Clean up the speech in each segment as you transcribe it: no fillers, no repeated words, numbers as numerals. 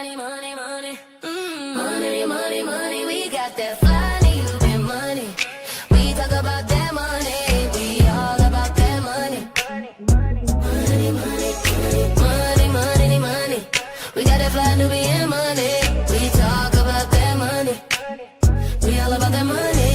money, money, money. Money, money, money. We got that fly Nubian money. We talk about that money. We all about that money. Money, money, money, money, money, money. We got that fly Nubian money. We talk about that money. We all about that money.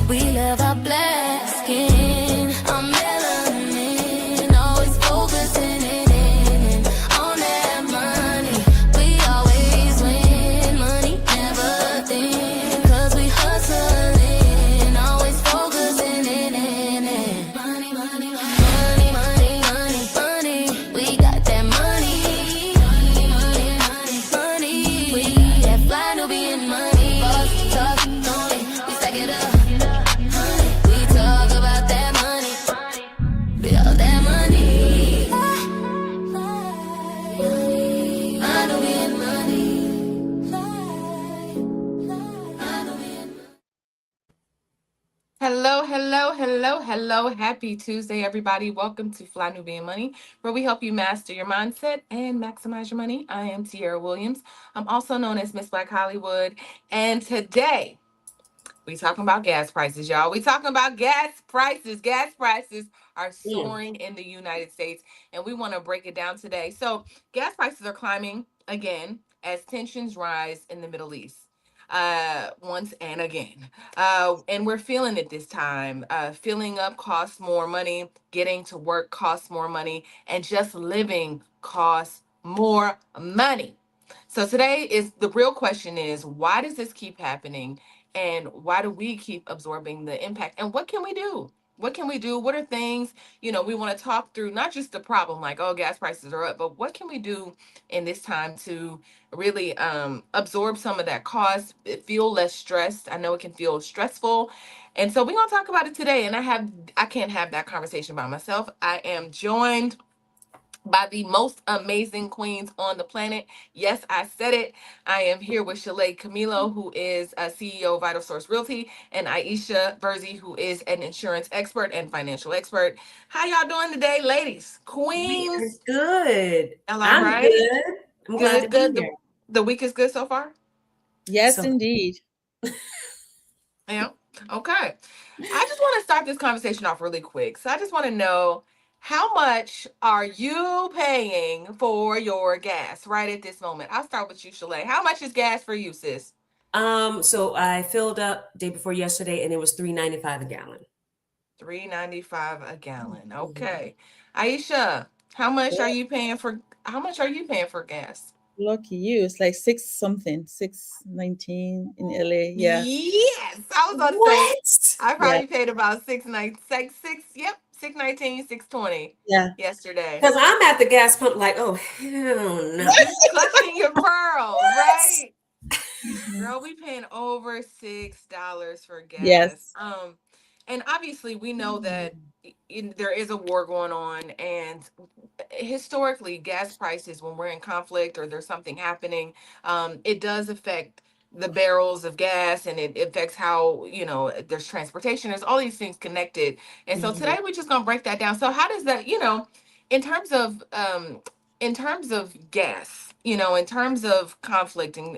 We love our black skin, our melanin, always focusing in on that money. We always win, money never thin, 'cause we hustling, always focusing in money, money, money, money, money, money. We got that money, money, money, money, money. We that fly Nubian money. Boss talk, we stack it up. Hello. Happy Tuesday, everybody. Welcome to Fly Nubian Money, where we help you master your mindset and maximize your money. I am Tiara Williams. I'm also known as Miss Black Hollywood. And today, we talking about gas prices, y'all. We talking about gas prices. Gas prices are soaring in the United States, and we want to break it down today. So, gas prices are climbing again as tensions rise in the Middle East. Once and again. And we're feeling it this time. Filling up costs more money, getting to work costs more money, and just living costs more money. So today is the real question is, why does this keep happening? And why do we keep absorbing the impact? And what can we do? What can we do? What are things, we want to talk through, not just the problem, like, oh, gas prices are up, but what can we do in this time to really absorb some of that cost, feel less stressed? I know it can feel stressful. And so we're going to talk about it today. And I can't have that conversation by myself. I am joined by the most amazing queens on the planet. Yes, I said it. I am here with Shalay Camilo, who is a CEO of Vital Source Realty, and Aisha Verzi, who is an insurance expert and financial expert. How y'all doing today, ladies? We are Queens? good. All I'm right. good. I'm glad to be Good. here. The week is good so far? Yes, So, indeed. Yeah. Okay. I just want to start this conversation off really quick. So I just want to know, how much are you paying for your gas right at this moment? I'll start with you, Shalay. How much is gas for you, sis? so I filled up day before yesterday, and it was $3.95 a gallon. $3.95 a gallon. Mhm. Okay. Aisha, how much are you paying for gas? Lucky you. It's like six something, 619 in LA. Yeah. Yes. I was gonna say What? I Yeah. probably paid about 619, 620 Yeah. yesterday. Because I'm at the gas pump like, oh, hell no. Clutching your pearls, What? right? Mhm. Girl, we paying over $6 for gas. Yes. And obviously we know that Mm. there is a war going on, and historically, gas prices, when we're in conflict or there's something happening, it does affect the barrels of gas, and it affects how, there's transportation. There's all these things connected. And so Mhm. today we're just gonna break that down. So how does that, in terms of gas, in terms of conflict, and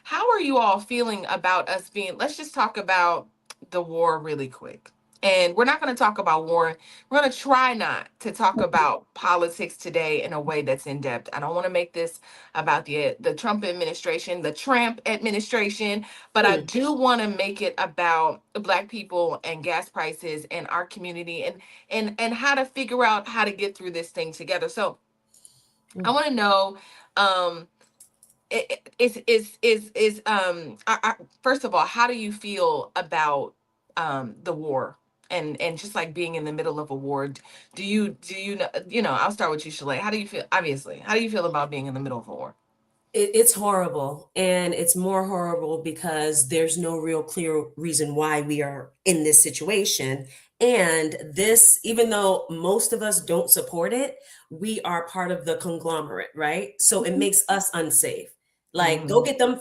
how are you all feeling about us being, let's just talk about the war really quick. And we're not going to talk about war. We're going to try not to talk about politics today in a way that's in depth. I don't want to make this about the Trump administration, the Trump administration, but I Mm. do want to make it about Black people and gas prices and our community, and how to figure out how to get through this thing together. So I Mm. want to know, um, first of all, how do you feel about the war, and just like being in the middle of a war? I'll start with you, Shalay. How do you feel? Obviously, how do you feel about being in the middle of a war? It's horrible, and it's more horrible because there's no real clear reason why we are in this situation. And this, even though most of us don't support it, we are part of the conglomerate, right? So it makes us unsafe. Like, go Mhm. get them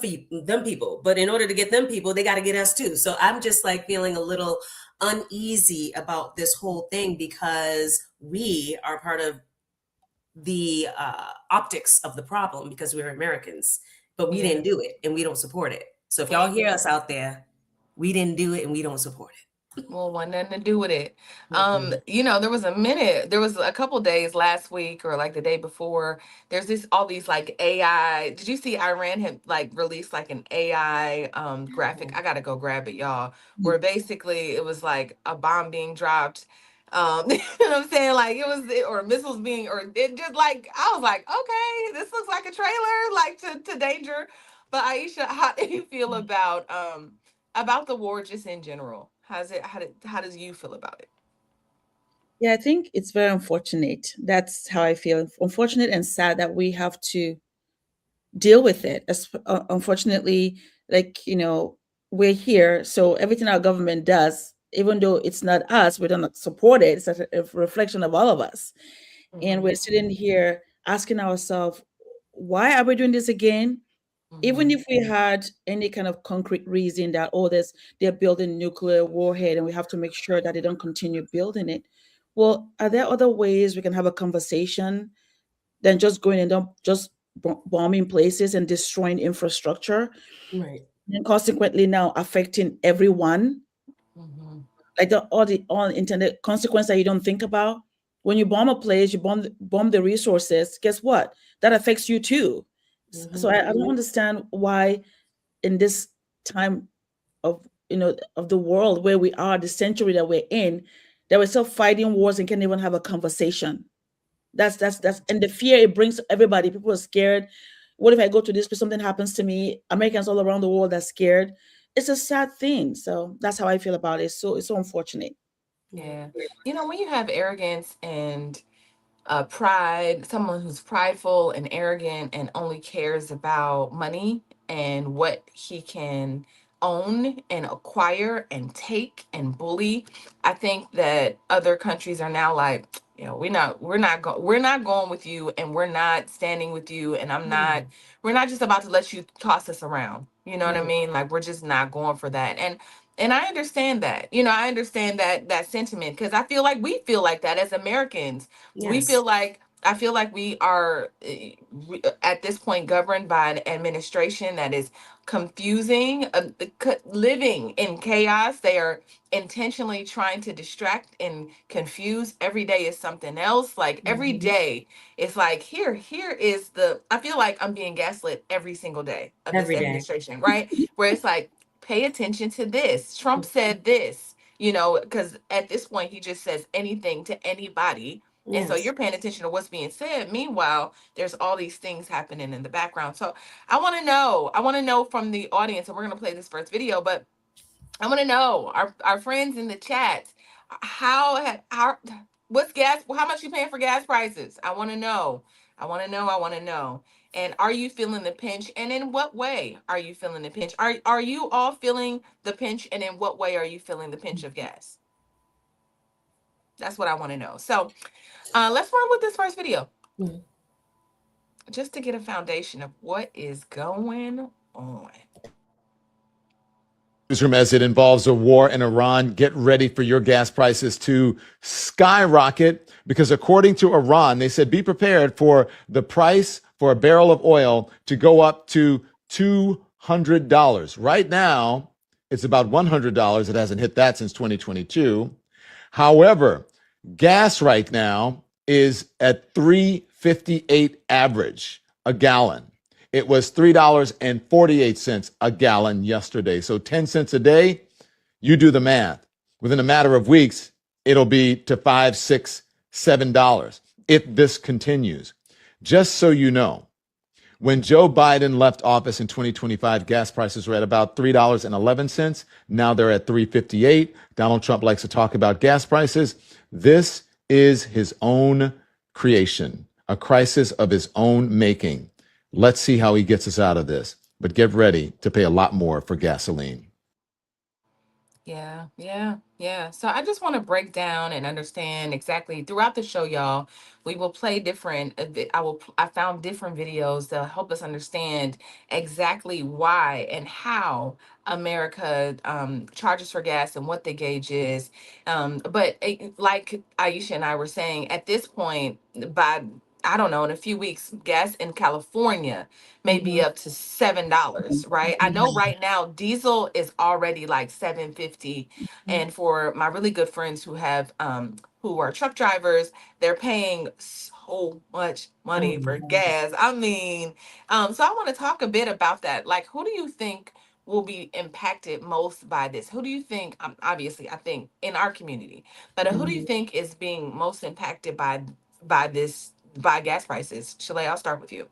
people, but in order to get them people, they got to get us too. So I'm just like feeling a little uneasy about this whole thing because we are part of the optics of the problem because we're Americans, but we didn't do it and we don't support it. So if y'all hear us out there, we didn't do it and we don't support it. Well, want nothing to do with it. Mhm. There was a couple days last week or like the day before. There's all these like AI. Did you see Iran had like released like an AI graphic? I gotta go grab it, y'all. Where basically it was like a bomb being dropped. You know what I'm saying? Like or missiles being, or it just like, I was like, okay, this looks like a trailer, like to danger. But Aisha, how do you feel about the war just in general? How does you feel about it? Yeah, I think it's very unfortunate. That's how I feel. Unfortunate and sad that we have to deal with it. Unfortunately, like, we're here. So everything our government does, even though it's not us, we don't support it. It's a reflection of all of us. And we're sitting here asking ourselves, why are we doing this again? Even if we had any kind of concrete reason that, oh, they're building nuclear warhead and we have to make sure that they don't continue building it. Well, are there other ways we can have a conversation than just going and just bombing places and destroying infrastructure Right. and consequently now affecting everyone? Like all intended consequence that you don't think about. When you bomb a place, you bomb the resources. Guess what? That affects you too. So I don't understand why in this time of of the world where we are, the century that we're in, that we're still fighting wars and can't even have a conversation. That's and the fear it brings to everybody. People are scared. What if I go to this place, something happens to me? Americans all around the world are scared. It's a sad thing. So that's how I feel about it. So it's so unfortunate. Yeah. When you have arrogance and pride, someone who's prideful and arrogant and only cares about money and what he can own and acquire and take and bully. I think that other countries are now like, we're not going with you, and we're not standing with you, and we're not just about to let you toss us around. You know what I mean? Like, we're just not going for that. And I understand that. I understand that sentiment, because I feel like we feel like that as Americans. Yes. I feel like we are at this point governed by an administration that is confusing, living in chaos. They are intentionally trying to distract and confuse. Every day is something else. Like every day, it's like here is I feel like I'm being gaslit every single day of this Every day. administration, right? Where it's like, pay attention to this. Trump said this, because at this point he just says anything to anybody. And so Yes. you're paying attention to what's being said. Meanwhile, there's all these things happening in the background. So I want to know from the audience, and we're going to play this first video, but I want to know, our friends in the chat, what's gas, how much you paying for gas prices? I want to know. I want to know. I want to know. And are you feeling the pinch? And in what way are you feeling the pinch? Are you all feeling the pinch? And in what way are you feeling the pinch of gas? That's what I want to know. So let's run with this first video, just to get a foundation of what is going on. Newsroom, as it involves a war in Iran, get ready for your gas prices to skyrocket, because according to Iran, they said be prepared for the price for a barrel of oil to go up to $200. Right now, it's about $100. It hasn't hit that since 2022. However, gas right now is at $3.58 average a gallon. It was $3.48 a gallon yesterday. So 10 cents a day, you do the math. Within a matter of weeks, it'll be to $5, $6, $7 if this continues. Just so you know, when Joe Biden left office in 2025, gas prices were at about $3.11. Now they're at $3.58. Donald Trump likes to talk about gas prices. This is his own creation, a crisis of his own making. Let's see how he gets us out of this. But get ready to pay a lot more for gasoline. Yeah, yeah, yeah. So I just want to break down and understand exactly throughout the show, y'all. We will play different. I found different videos to help us understand exactly why and how America charges for gas and what the gauge is. But like Aisha and I were saying, at this point, by I don't know, in a few weeks, gas in California may be Mhm. up to $7, right? I know right now diesel is already like 7.50, Mhm. and for my really good friends who are truck drivers, they're paying so much Oh money my for God. gas. I mean, so I want to talk a bit about that. Like, who do you think will be impacted most by this? Who do you think, obviously, I think in our community, but who do you Mhm. think is being most impacted by this by gas prices? Shalay, I'll start with you.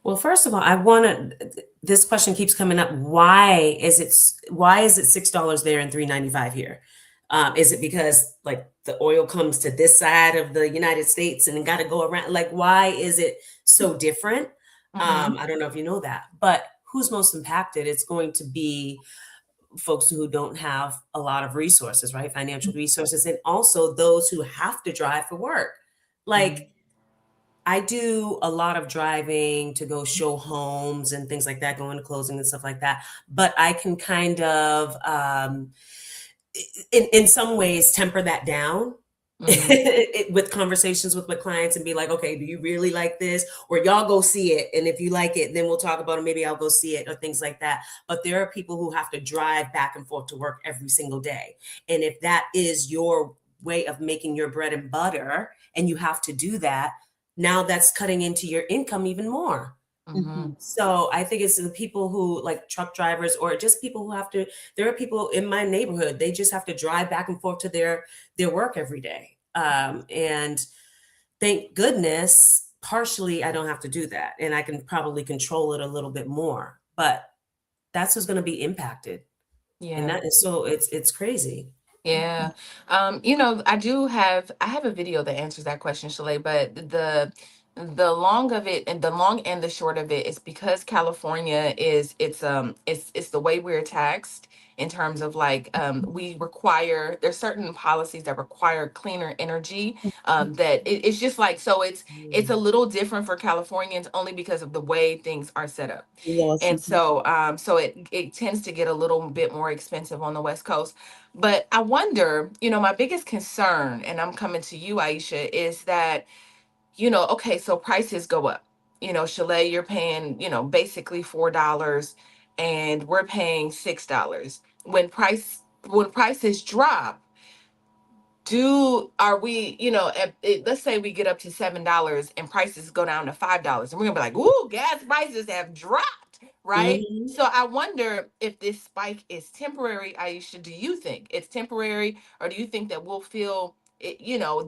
Well, first of all, I want to. This question keeps coming up. Why is it $6 there and $3.95 here? Is it because like the oil comes to this side of the United States and got to go around? Like, why is it so different? Mm-hmm. I don't know if you know that, but who's most impacted? It's going to be folks who don't have a lot of resources, right? Financial resources, and also those who have to drive for work. Mm-hmm. Like I do a lot of driving to go show homes and things like that, going to closing and stuff like that. But I can kind of, in some ways, temper that down Mm-hmm. with conversations with my clients and be like, okay, do you really like this? Or y'all go see it. And if you like it, then we'll talk about it. Maybe I'll go see it or things like that. But there are people who have to drive back and forth to work every single day. And if that is your way of making your bread and butter and you have to do that, now that's cutting into your income even more. Mm-hmm. Mhm. So I think it's the people who like truck drivers or just people who have to, there are people in my neighborhood, they just have to drive back and forth to their work every day. And thank goodness, partially I don't have to do that. And I can probably control it a little bit more. But that's who's going to be impacted. And Yeah. that is so it's crazy. Yeah. I have a video that answers that question, Shalay, but the long of it and the long and the short of it is because California is it's the way we're taxed in terms of like we require there's certain policies that require cleaner energy that it's just like so it's a Mm. little different for Californians only because of the way things are set up. Laws. And so it tends to get a little bit more expensive on the West Coast. But I wonder, my biggest concern, and I'm coming to you, Aisha, is that, okay, so prices go up. Chalet, you're paying, basically $4 and we're paying $6. When prices drop, do are we let's say we get up to $7 and prices go down to $5 and we're gonna be like, ooh, gas prices have dropped, right? Mhm. So I wonder if this spike is temporary. Aisha, do you think it's temporary, or do you think that we'll feel it,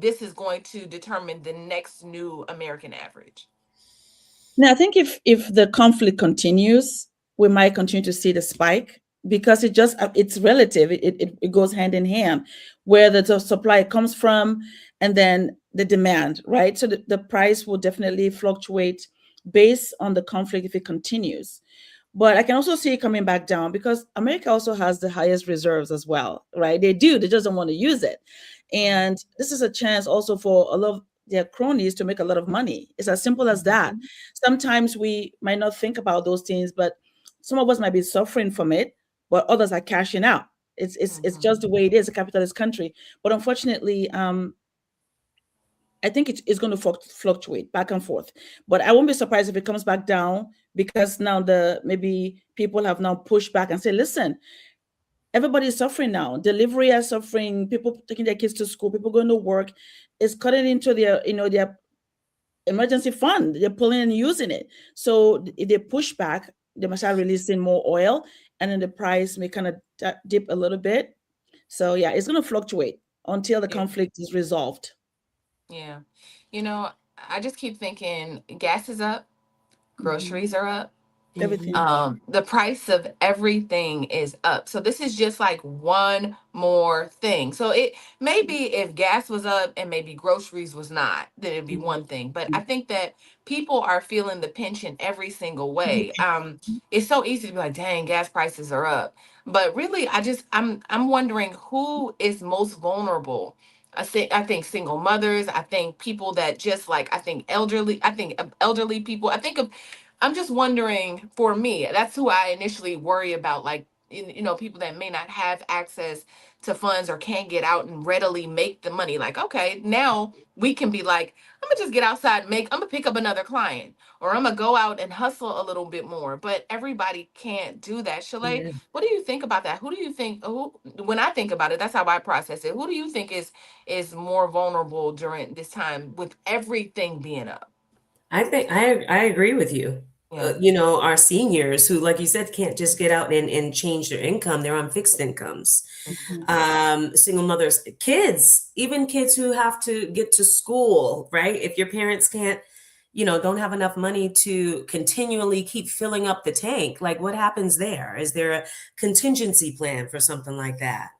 this is going to determine the next new American average? Now, I think if the conflict continues, we might continue to see the spike because it's relative. It goes hand in hand, where the supply comes from, and then the demand, right? So the price will definitely fluctuate based on the conflict if it continues. But I can also see it coming back down because America also has the highest reserves as well, right? They do, they just don't want to use it. Mm-hmm. And this is a chance also for a lot of their cronies to make a lot of money. It's as simple as that. Mhm. Sometimes we might not think about those things, but some of us might be suffering from it, but others are cashing out. It's Mm-hmm. just the way it is, a capitalist country. But unfortunately, I think it's going to fluctuate back and forth. But I won't be surprised if it comes back down because now the maybe people have now pushed back and say, listen, everybody's suffering now. Delivery are suffering. People taking their kids to school. People going to work. It's cutting into their emergency fund. They're pulling and using it. So if they push back, they must start releasing more oil, and then the price may kind of dip a little bit. So yeah, it's going to fluctuate until the Yeah. conflict is resolved. Yeah. You know, I just keep thinking gas is up, Mhm. groceries are up. Mhm. Everything. The price of everything is up. So this is just like one more thing. So it maybe if gas was up and maybe groceries was not, then it'd be one thing. But I think that people are feeling the pinch in every single way. It's so easy to be like, dang, gas prices are up. But really, I'm wondering who is most vulnerable. I think single mothers. I think people that just like, I think elderly. I think of elderly people. I'm just wondering, for me, that's who I initially worry about. Like, people that may not have access to funds or can't get out and readily make the money. Like, okay, now we can be like, I'm gonna just get outside and I'm gonna pick up another client, or I'm gonna go out and hustle a little bit more. But everybody can't do that. Shalay, Yeah. what do you think about that? Who do you think, when I think about it, that's how I process it. Who do you think is more vulnerable during this time with everything being up? I think I agree with you. Yeah. Our seniors who, like you said, can't just get out and change their income. They're on fixed incomes. Mhm. Single mothers, kids, even kids who have to get to school, right? If your parents can't, don't have enough money to continually keep filling up the tank, like what happens there? Is there a contingency plan for something like that?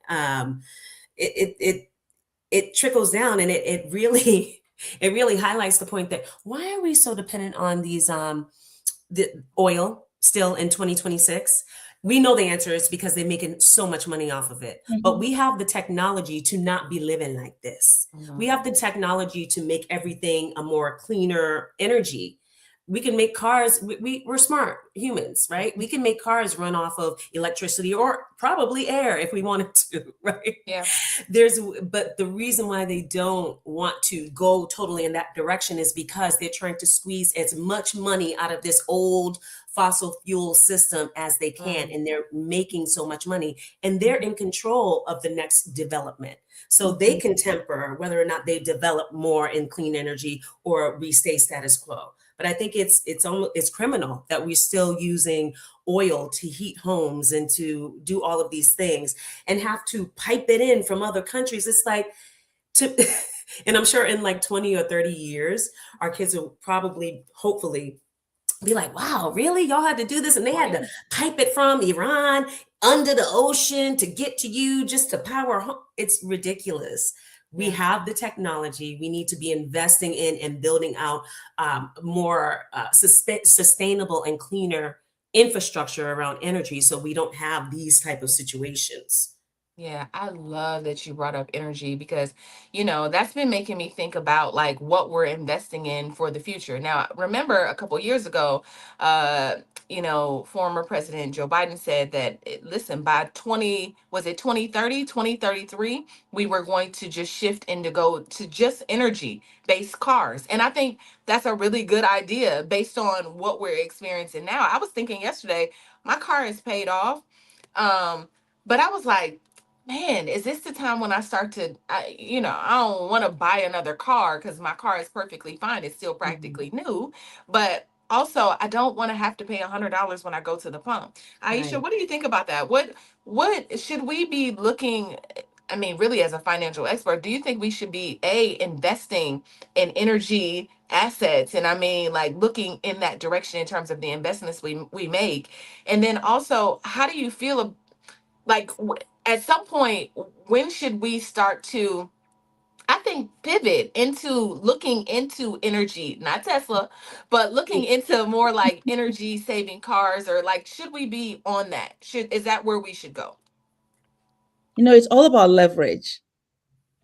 It trickles down, and it really it really highlights the point that why are we so dependent on the oil still in 2026? We know the answer is because they're making so much money off of it. But Mhm. we have the technology to not be living like this. We Mhm. have the technology to make everything a more cleaner energy. We can make cars, we're smart humans, right? We can make cars run off of electricity or probably air if we wanted to, right? Yeah. But the reason why they don't want to go totally in that direction is because they're trying to squeeze as much money out of this old fossil fuel system as they can, Mm. and they're making so much money, and they're in control of the next development, so they Mhm. can temper whether or not they develop more in clean energy or we stay status quo. But I think it's criminal that we're still using oil to heat homes and to do all of these things and have to pipe it in from other countries. It's like to and I'm sure in like 20 or 30 years, our kids will probably, hopefully, be like, wow, really? Y'all had to do this? And they had Right. to pipe it from Iran under the ocean to get to you just to power home. It's ridiculous. We Yeah. have the technology. We need to be investing in and building out more sustainable and cleaner infrastructure around energy so we don't have these type of situations. Yeah, I love that you brought up energy because, that's been making me think about like what we're investing in for the future. Now, remember a couple years ago, uh, former President Joe Biden said that, listen, by 20, was it 2030, 2033, we were going to just shift and to go to just energy-based cars. And I think that's a really good idea based on what we're experiencing now. I was thinking yesterday, my car is paid off. But I was like, man, is this the time when I start to, I don't want to buy another car because my car is perfectly fine. It's still Mhm. practically new. But also, I don't want to have to pay $100 when I go to the pump. Aisha, Right. what do you think about that? What should we be looking? I mean, really, as a financial expert, do you think we should be investing in energy assets? And I mean, like looking in that direction in terms of the investments we make. And then also, how do you feel like at some point, when should we start to, I think, pivot into looking into energy, not Tesla, but looking into more like energy saving cars, or like, should we be on that? Is that where we should go? It's all about leverage.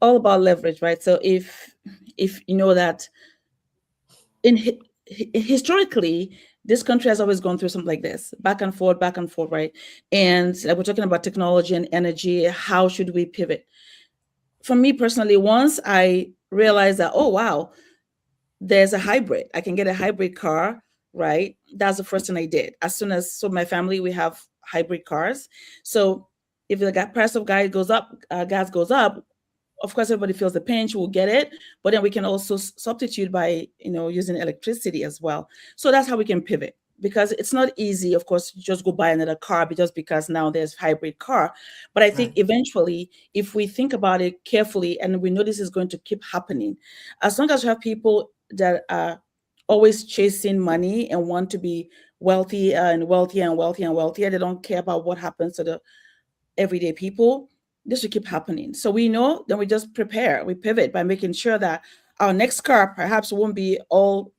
All about leverage, right? So if you know that historically, this country has always gone through something like this, back and forth, right? And like we're talking about technology and energy, how should we pivot? For me personally, once I realized that, oh wow, there's a hybrid, I can get a hybrid car, right? That's the first thing I did. As soon as, so my family, we have hybrid cars. So if the price of gas goes up, of course everybody feels the pinch, we'll get it, but then we can also substitute by using electricity as well. So that's how we can pivot, because it's not easy, of course, to just go buy another car just because now there's hybrid car. But I think Right. eventually, if we think about it carefully and we know this is going to keep happening, as long as you have people that are always chasing money and want to be wealthy and wealthier and wealthier and wealthier, they don't care about what happens to the everyday people, this will keep happening. So we know, then we just prepare, we pivot by making sure that our next car perhaps won't be all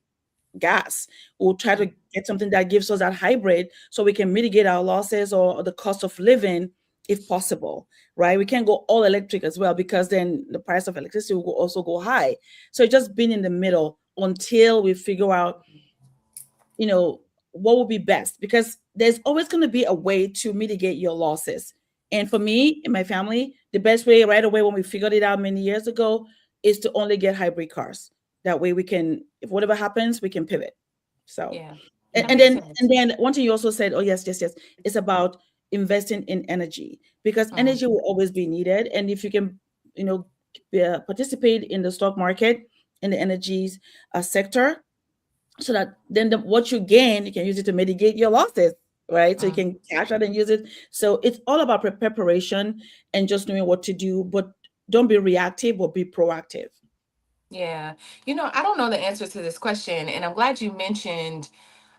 gas. We'll try to get something that gives us that hybrid so we can mitigate our losses or the cost of living if possible, right? We can't go all electric as well, because then the price of electricity will also go high. So just being in the middle until we figure out, you know, what would be best, because there's always going to be a way to mitigate your losses. And for me and my family, the best way right away, when we figured it out many years ago, is to only get hybrid cars. That way we can, if whatever happens, we can pivot. So, Yeah, and, that and makes then sense. and then one thing you also said, oh yes, yes, yes, it's about investing in energy, because Mm, energy will always be needed. And if you can, you know, participate in the stock market, in the energies sector, so that then what you gain, you can use it to mitigate your losses, right? So you mm. can cash out and use it. So it's all about preparation and just knowing what to do, but don't be reactive, but be proactive. Yeah. I don't know the answer to this question, and I'm glad you mentioned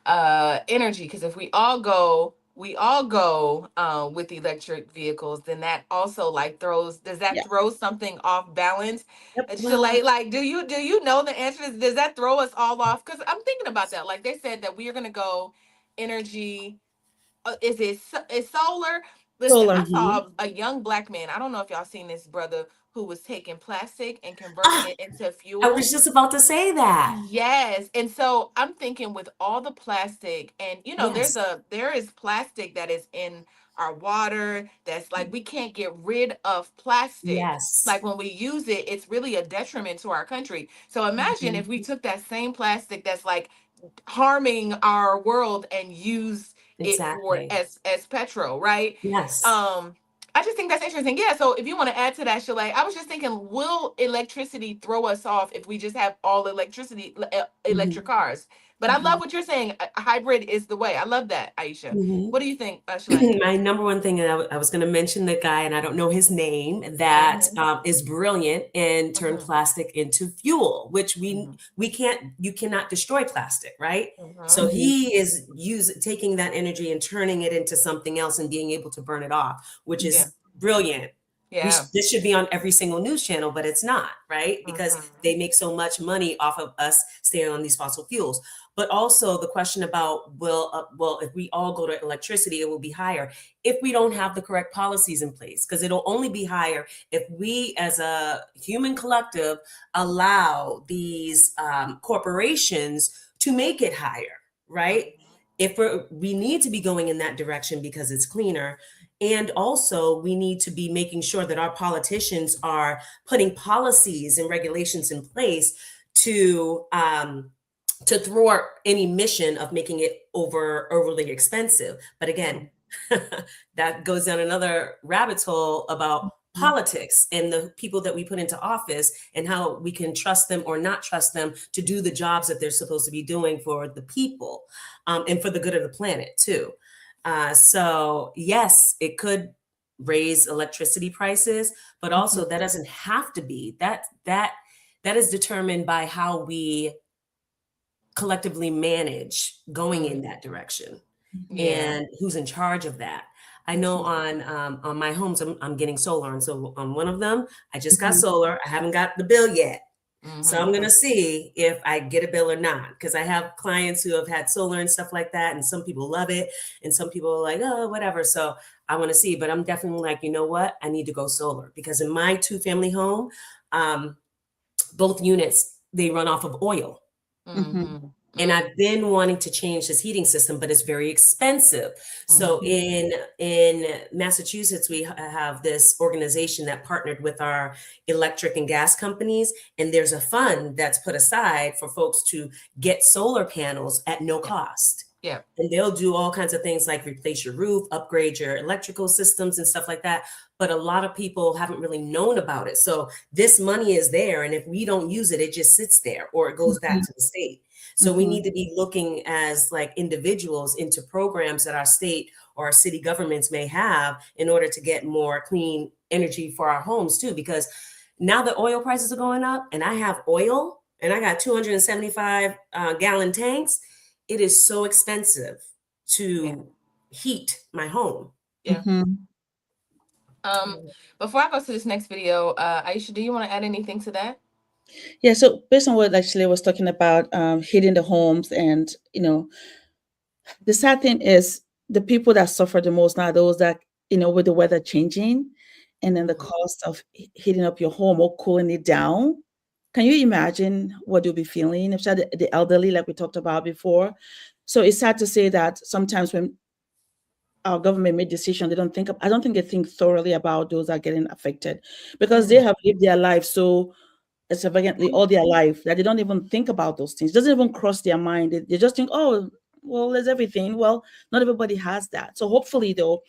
energy, because if we all go with electric vehicles, then that also like does that Yeah. throw something off balance? Yep. Shalay, Well, like, do you know the answer? Does that throw us all off? Because I'm thinking about that. Like they said that we are gonna go energy. Is solar? Listen, Solar. I mhm. saw a young black man. I don't know if y'all seen this brother who was taking plastic and converting Ah, it into I fuel. was just about to say that. Yes. And so I'm thinking, with all the plastic, and Yes, there is plastic that is in our water that's like we can't get rid of plastic. yes, Like when we use it, it's really a detriment to our country. So imagine mhm, if we took that same plastic that's like harming our world and use it for exactly. as petrol, right? Yes. um I just think that's interesting. Yeah, so if you want to add to that, Shalay, I was just thinking, will electricity throw us off if we just have all electric Mhm, cars? But I love mhm, what you're saying. A hybrid is the way. I love that, Aisha. mhm. What do you think, Shalay? My number one thing, and I was going to mention the guy, and I don't know his name, that Mm-hmm. is brilliant and turned Mm-hmm. plastic into fuel, which Mm-hmm. you cannot destroy plastic, right? Mm-hmm. So Hmm. he is taking that energy and turning it into something else and being able to burn it off, which Yeah. is brilliant. Yeah. This should be on every single news channel, but it's not, right? Because Mm-hmm. they make so much money off of us staying on these fossil fuels. But also the question about well, if we all go to electricity, it will be higher if we don't have the correct policies in place, because it'll only be higher if we as a human collective allow these corporations to make it higher, right? If we need to be going in that direction because it's cleaner, and also we need to be making sure that our politicians are putting policies and regulations in place to thwart any mission of making it overly expensive. But again, Mm-hmm. that goes down another rabbit hole about politics and the people that we put into office and how we can trust them or not trust them to do the jobs that they're supposed to be doing for the people, and for the good of the planet too. So yes, it could raise electricity prices, but also that doesn't have to be that is determined by how we collectively manage going in Mm-hmm. that direction Yeah. and who's in charge of that. I know on my homes, I'm getting solar, and so on one of them, I just got solar. I haven't got the bill yet, so Mm-hmm. I'm gonna see if I get a bill or not. Because I have clients who have had solar and stuff like that, and some people love it, and some people are like, oh, whatever. So I want to see, but I'm definitely like, you know what? I need to go solar because in my two-family home, um, both units they run off of oil. Mm-hmm. And Mm-hmm. I've been wanting to change this heating system, but it's very expensive. So Mm-hmm. in Massachusetts, we have this organization that partnered with our electric and gas companies, and there's a fund that's put aside for folks to get solar panels at no Yeah. cost. Yeah. And they'll do all kinds of things like replace your roof, upgrade your electrical systems and stuff like that. But a lot of people haven't really known about it. So this money is there. And if we don't use it, it just sits there or it goes back to the state. So we need to be looking as like individuals into programs that our state or our city governments may have in order to get more clean energy for our homes too. Because now the oil prices are going up and I have oil and I got 275 gallon tanks, it is so expensive Yeah. to heat my home. Yeah. Hmm. Um, Before I go to this next video, Aisha, do you want to add anything to that? Yeah. So based on what actually was talking about, hitting the homes, and the sad thing is the people that suffer the most now are those that with the weather changing, and then the Mhm. cost of heating up your home or cooling it down. Can you imagine what you'll be feeling, especially the elderly, like we talked about before? So it's sad to say that sometimes when our government made decisions, I don't think they think thoroughly about those that are getting affected, because they Yeah. have lived their life so extravagantly all their life that they don't even think about those things. It doesn't even cross their mind. They just think, oh, well, there's everything. Well, not everybody has that. So hopefully, though,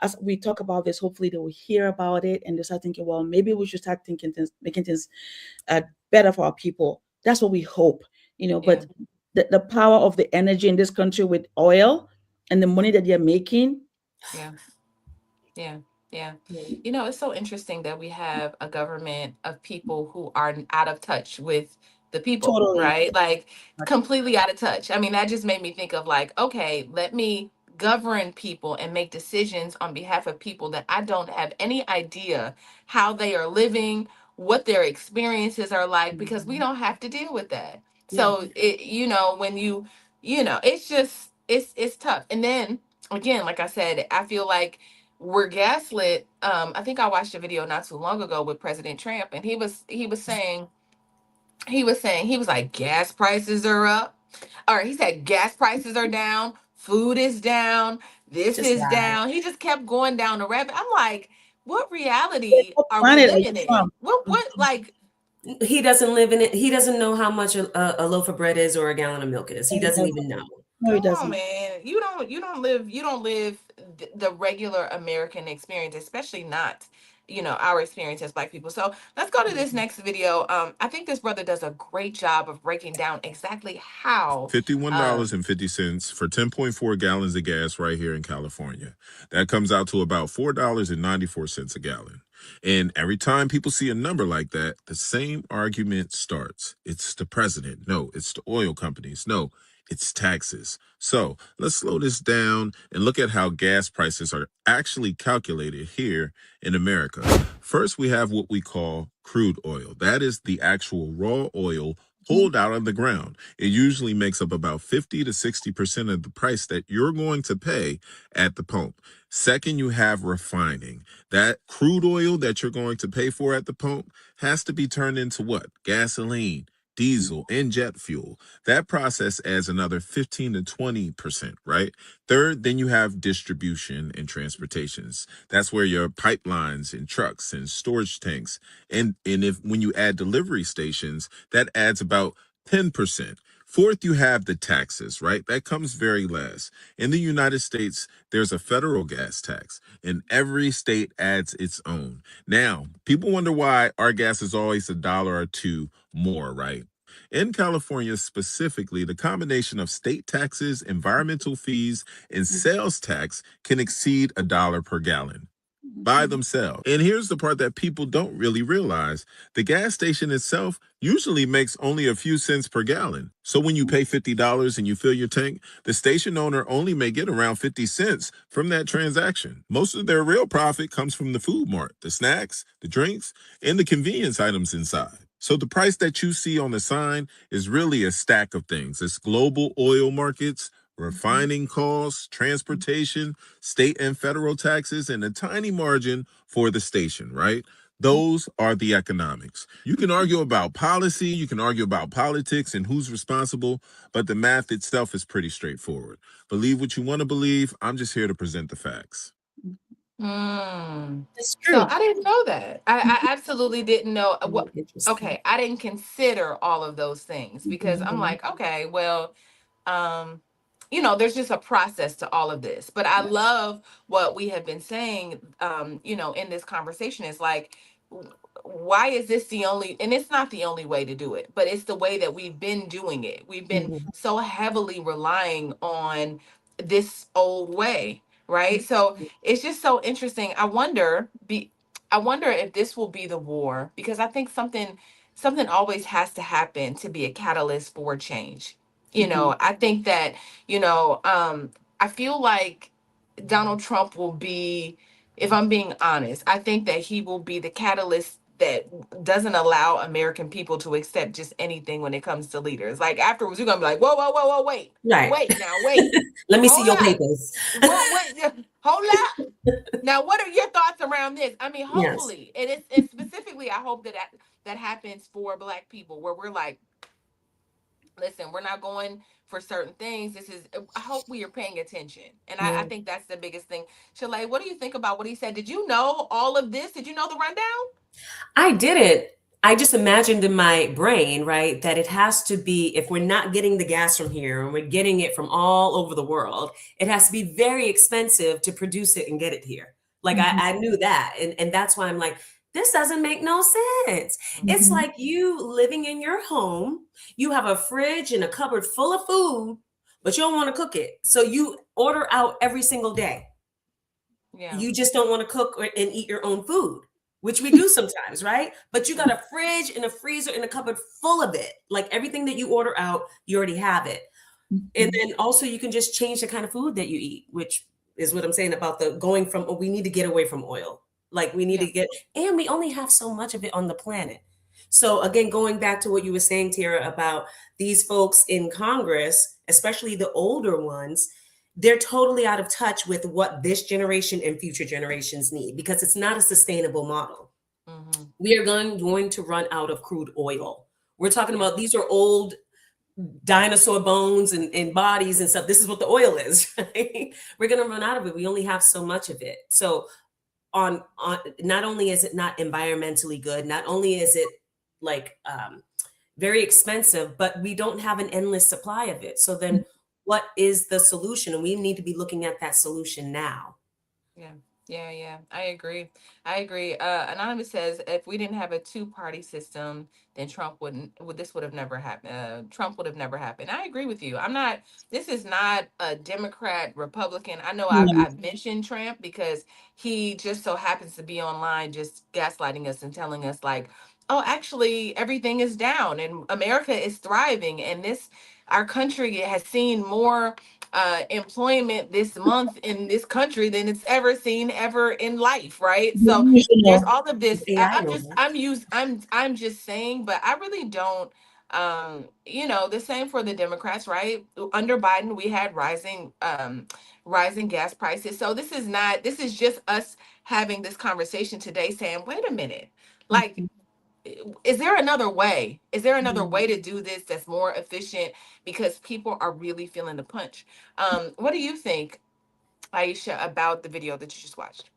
as we talk about this, hopefully they will hear about it and they start thinking, well, maybe we should start thinking things, making things uh, better for our people. That's what we hope, Yeah. But the power of the energy in this country with oil and the money that they're making, Yeah. Yeah, yeah. Yeah. It's so interesting that we have a government of people who are out of touch with the people, totally. right? Like completely out of touch. I mean, that just made me think of like, okay, let me govern people and make decisions on behalf of people that I don't have any idea how they are living, what their experiences are like, because we Mhm. don't have to deal with that. Yeah. So when it's just it's tough. And then again, like I said, I feel like we're gaslit. I think I watched a video not too long ago with President Trump, and he was like, gas prices are up, or he said gas prices are down, food is down, this Just is lie. down. He just kept going down the rabbit. I'm like, what Like, reality what are we planet are you living in? from? What like He doesn't live in it. He doesn't know how much a loaf of bread is or a gallon of milk is. He No, he doesn't doesn't. even know. No, he Come on, doesn't. man. You don't live the regular American experience, especially not, our experience as Black people. So let's go to this Mhm. next video. I think this brother does a great job of breaking down exactly how. $51.50 for 10.4 gallons of gas right here in California. That comes out to about $4.94 a gallon. And every time people see a number like that, the same argument starts. It's the president. No, it's the oil companies. No, it's taxes. So let's slow this down and look at how gas prices are actually calculated here in America. First, we have what we call crude oil. That is the actual raw oil pulled out of the ground. It usually makes up about 50 to 60% of the price that you're going to pay at the pump. Second, you have refining. That crude oil that you're going to pay for at the pump has to be turned into what? Gasoline, diesel, and jet fuel. That process adds another 15 to 20%, right? Third, then you have distribution and transportations. That's where your pipelines and trucks and storage tanks, and if when you add delivery stations, that adds about 10%. Fourth, you have the taxes, right? That comes very last. In the United States, there's a federal gas tax, and every state adds its own. Now, people wonder why our gas is always a dollar or two more, right? In California specifically, the combination of state taxes, environmental fees, and sales tax can exceed a dollar per gallon by themselves. And here's the part that people don't really realize. The gas station itself usually makes only a few cents per gallon. So when you pay $50 and you fill your tank, the station owner only may get around 50 cents from that transaction. Most of their real profit comes from the food mart, the snacks, the drinks, and the convenience items inside. So the price that you see on the sign is really a stack of things. It's global oil markets, refining costs, transportation, state and federal taxes, and a tiny margin for the station, right? Those are the economics. You can argue about policy, you can argue about politics and who's responsible, but the math itself is pretty straightforward. Believe what you want to believe. I'm just here to present the facts. Hmm. It's So true. I didn't know that. I absolutely didn't know what. Interesting. Okay, I didn't consider all of those things because I'm Mhm. like, okay, well, um there's just a process to all of this, but I love what we have been saying, in this conversation is like, why is this the only, and it's not the only way to do it, but it's the way that we've been doing it. We've been Mhm. so heavily relying on this old way, right? So it's just so interesting. I wonder if this will be the war, because I think something always has to happen to be a catalyst for change. I think that, I feel like Donald Trump will be, if I'm being honest, I think that he will be the catalyst that doesn't allow American people to accept just anything when it comes to leaders. Like afterwards, you're gonna be like, whoa, whoa, whoa, whoa, wait, Right. wait, Let me see hold your up, papers. what, hold up. Now, what are your thoughts around this? I mean, Yes. hopefully, and specifically, I hope that happens for Black people, where we're like, listen, we're not going for certain things. This is, I hope we are paying attention. And I Yeah. think that's the biggest thing. Shalay, what do you think about what he said? Did you know all of this? Did you know the rundown? I didn't. I just imagined in my brain, right, that it has to be, if we're not getting the gas from here and we're getting it from all over the world, it has to be very expensive to produce it and get it here. Like Mhm. I knew that. And that's why I'm like, this doesn't make no sense. It's Mhm. like you living in your home, you have a fridge and a cupboard full of food, but you don't want to cook it. So you order out every single day. Yeah. You just don't want to cook and eat your own food, which we do sometimes, right? But you got a fridge and a freezer and a cupboard full of it. Like everything that you order out, you already have it. And Mhm. then also you can just change the kind of food that you eat, which is what I'm saying about the going from, oh, we need to get away from oil. Like we need Yeah. to get, and we only have so much of it on the planet. So again, going back to what you were saying, Tara, about these folks in Congress, especially the older ones, they're totally out of touch with what this generation and future generations need because it's not a sustainable model. Mm-hmm. We are going to run out of crude oil. We're talking Yeah. about these are old dinosaur bones and bodies and stuff. This is what the oil is, right? We're going to run out of it. We only have so much of it. So on not only is it not environmentally good, not only is it like very expensive, but we don't have an endless supply of it. So then what is the solution? And we need to be looking at that solution now. Yeah. Yeah. I agree. I agree. Anonymous says if we didn't have a two-party system, then this would have never happened. Trump would have never happened. I agree with you. This is not a Democrat, Republican. I know Yeah. I've mentioned Trump because he just so happens to be online just gaslighting us and telling us like, oh, actually everything is down and America is thriving and our country has seen more employment this month in this country than it's ever seen ever in life, right? So there's Delusional. all of this. AI I'm knows just that. I'm just saying, but I really don't. The same for the Democrats, right? Under Biden, we had rising gas prices. So this is just us having this conversation today, saying, wait a minute, like is there another way? Is there another way to do this that's more efficient? Because people are really feeling the punch. What do you think, Aisha, about the video that you just watched?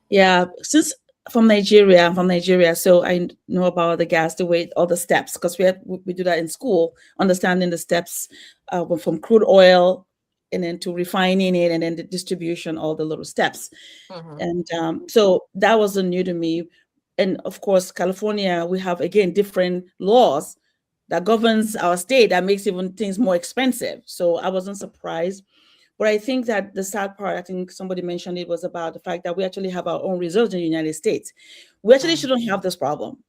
Yeah, since I'm from Nigeria, so I know about the gas, the weight, all the steps, because we do that in school, understanding the steps from crude oil and then to refining it and then the distribution, all the little steps. Mm-hmm. And so that wasn't new to me. And of course, California, we have again different laws that governs our state that makes even things more expensive. So I wasn't surprised. But I think that the sad part, I think somebody mentioned it, was about the fact that we actually have our own reserves in the United States. We actually shouldn't have this problem,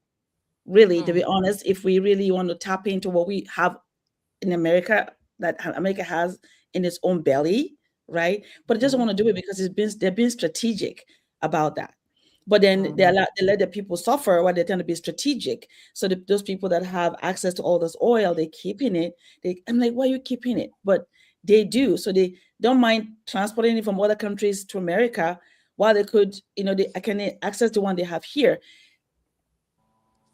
really, to Mm-hmm. be honest, if we really want to tap into what we have in America, that America has in its own belly, right? But it doesn't want to do it because they're being strategic about that. But then Mm-hmm. they let the people suffer while they're trying to be strategic. So those people that have access to all this oil, they keeping it. I'm like, why are you keeping it? But they do. So they don't mind transporting it from other countries to America while they could, they can access the one they have here.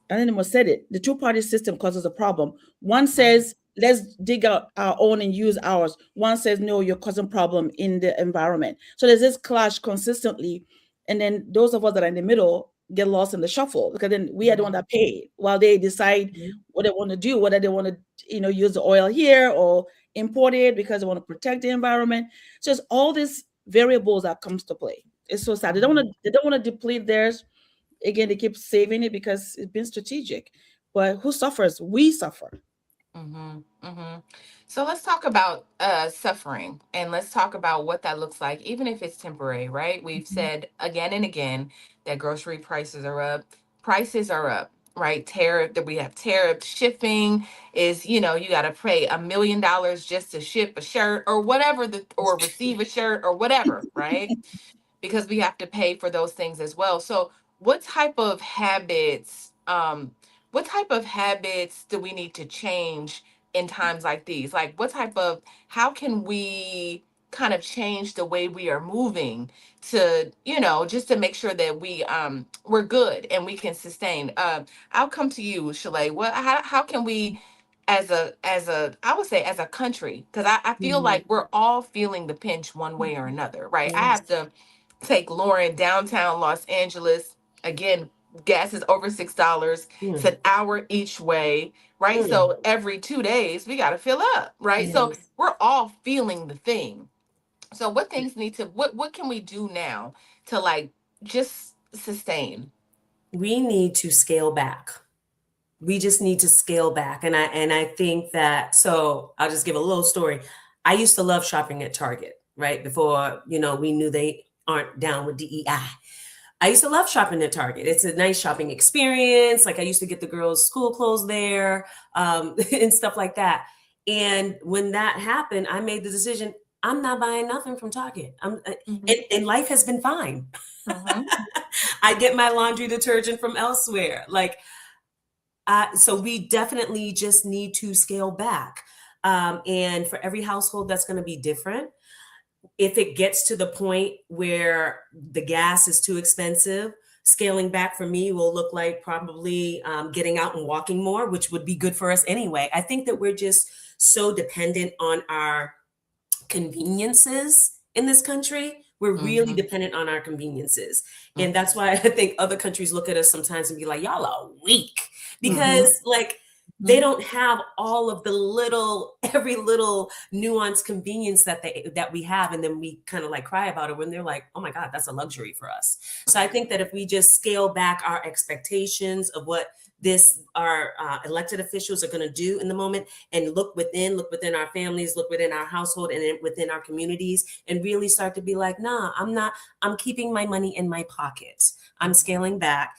And then Anonymous said it. The two-party system causes a problem. One says, let's dig out our own and use ours. One says, no, you're causing problem in the environment. So there's this clash consistently. And then those of us that are in the middle get lost in the shuffle because then we are the one that pay while they decide what they want to do, whether they want to, use the oil here or import it because they want to protect the environment. So it's all these variables that comes to play. It's so sad. They don't want to deplete theirs. Again, they keep saving it because it's been strategic. But who suffers? We suffer. Mm-hmm. Mm-hmm. So let's talk about suffering and let's talk about what that looks like, even if it's temporary, right? We've said again and again that grocery prices are up. Prices are up, right? Tariff that we have tariff shipping is, you got to pay $1 million just to ship a shirt or whatever or receive a shirt or whatever, right? Because we have to pay for those things as well. So what type of habits what type of habits do we need to change in times like these? Like what type of how can we kind of change the way we are moving to, just to make sure that we're good and we can sustain. I'll come to you, Shalay. How can we, as a I would say as a country, because I feel Mhm. like we're all feeling the pinch one way or another, right? I Yes. have to take Lauren downtown Los Angeles. Again, gas is over $6. It's Mm. an hour each way, right? Mm. So every 2 days we got to fill up, right? So Yes. we're all feeling the thing. So what can we do now to like just sustain? We need to scale back. We just need to scale back. And I think that, so I'll just give a little story. I used to love shopping at Target, right? Before, we knew they aren't down with DEI. I used to love shopping at Target. It's a nice shopping experience. Like I used to get the girls' school clothes there, and stuff like that. And when that happened, I made the decision, I'm not buying nothing from Target. Mm-hmm. And life has been fine. Mm-hmm. I get my laundry detergent from elsewhere. Like, so we definitely just need to scale back. And for every household, that's going to be different. If it gets to the point where the gas is too expensive, scaling back for me will look like probably getting out and walking more, which would be good for us anyway. I think that we're just so dependent on our conveniences in this country. We're really Mm-hmm. dependent on our conveniences. And Mm-hmm. that's why I think other countries look at us sometimes and be like, y'all are weak. Mm-hmm. Because like they Mhm. don't have all of the every little nuanced convenience that we have. And then we kind of like cry about it when they're like, oh my God, that's a luxury for us. So I think that if we just scale back our expectations of what our elected officials are going to do in the moment, and look within our families, look within our household, and within our communities, and really start to be like, nah, I'm keeping my money in my pocket. I'm scaling back.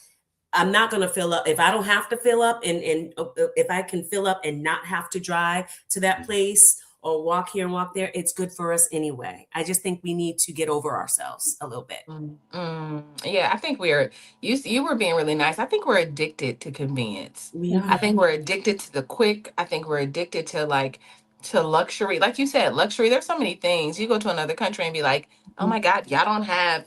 I'm not going to fill up if I don't have to fill up, and if I can fill up and not have to drive to that place or walk here and walk there, it's good for us anyway. I just think we need to get over ourselves a little bit. Yeah, I think you were being really nice. I think we're addicted to convenience. We I are. Mhm. think we're addicted to the quick. I think we're addicted to to luxury. Like you said, luxury. There's so many things. You go to another country and be like, oh my God, y'all don't have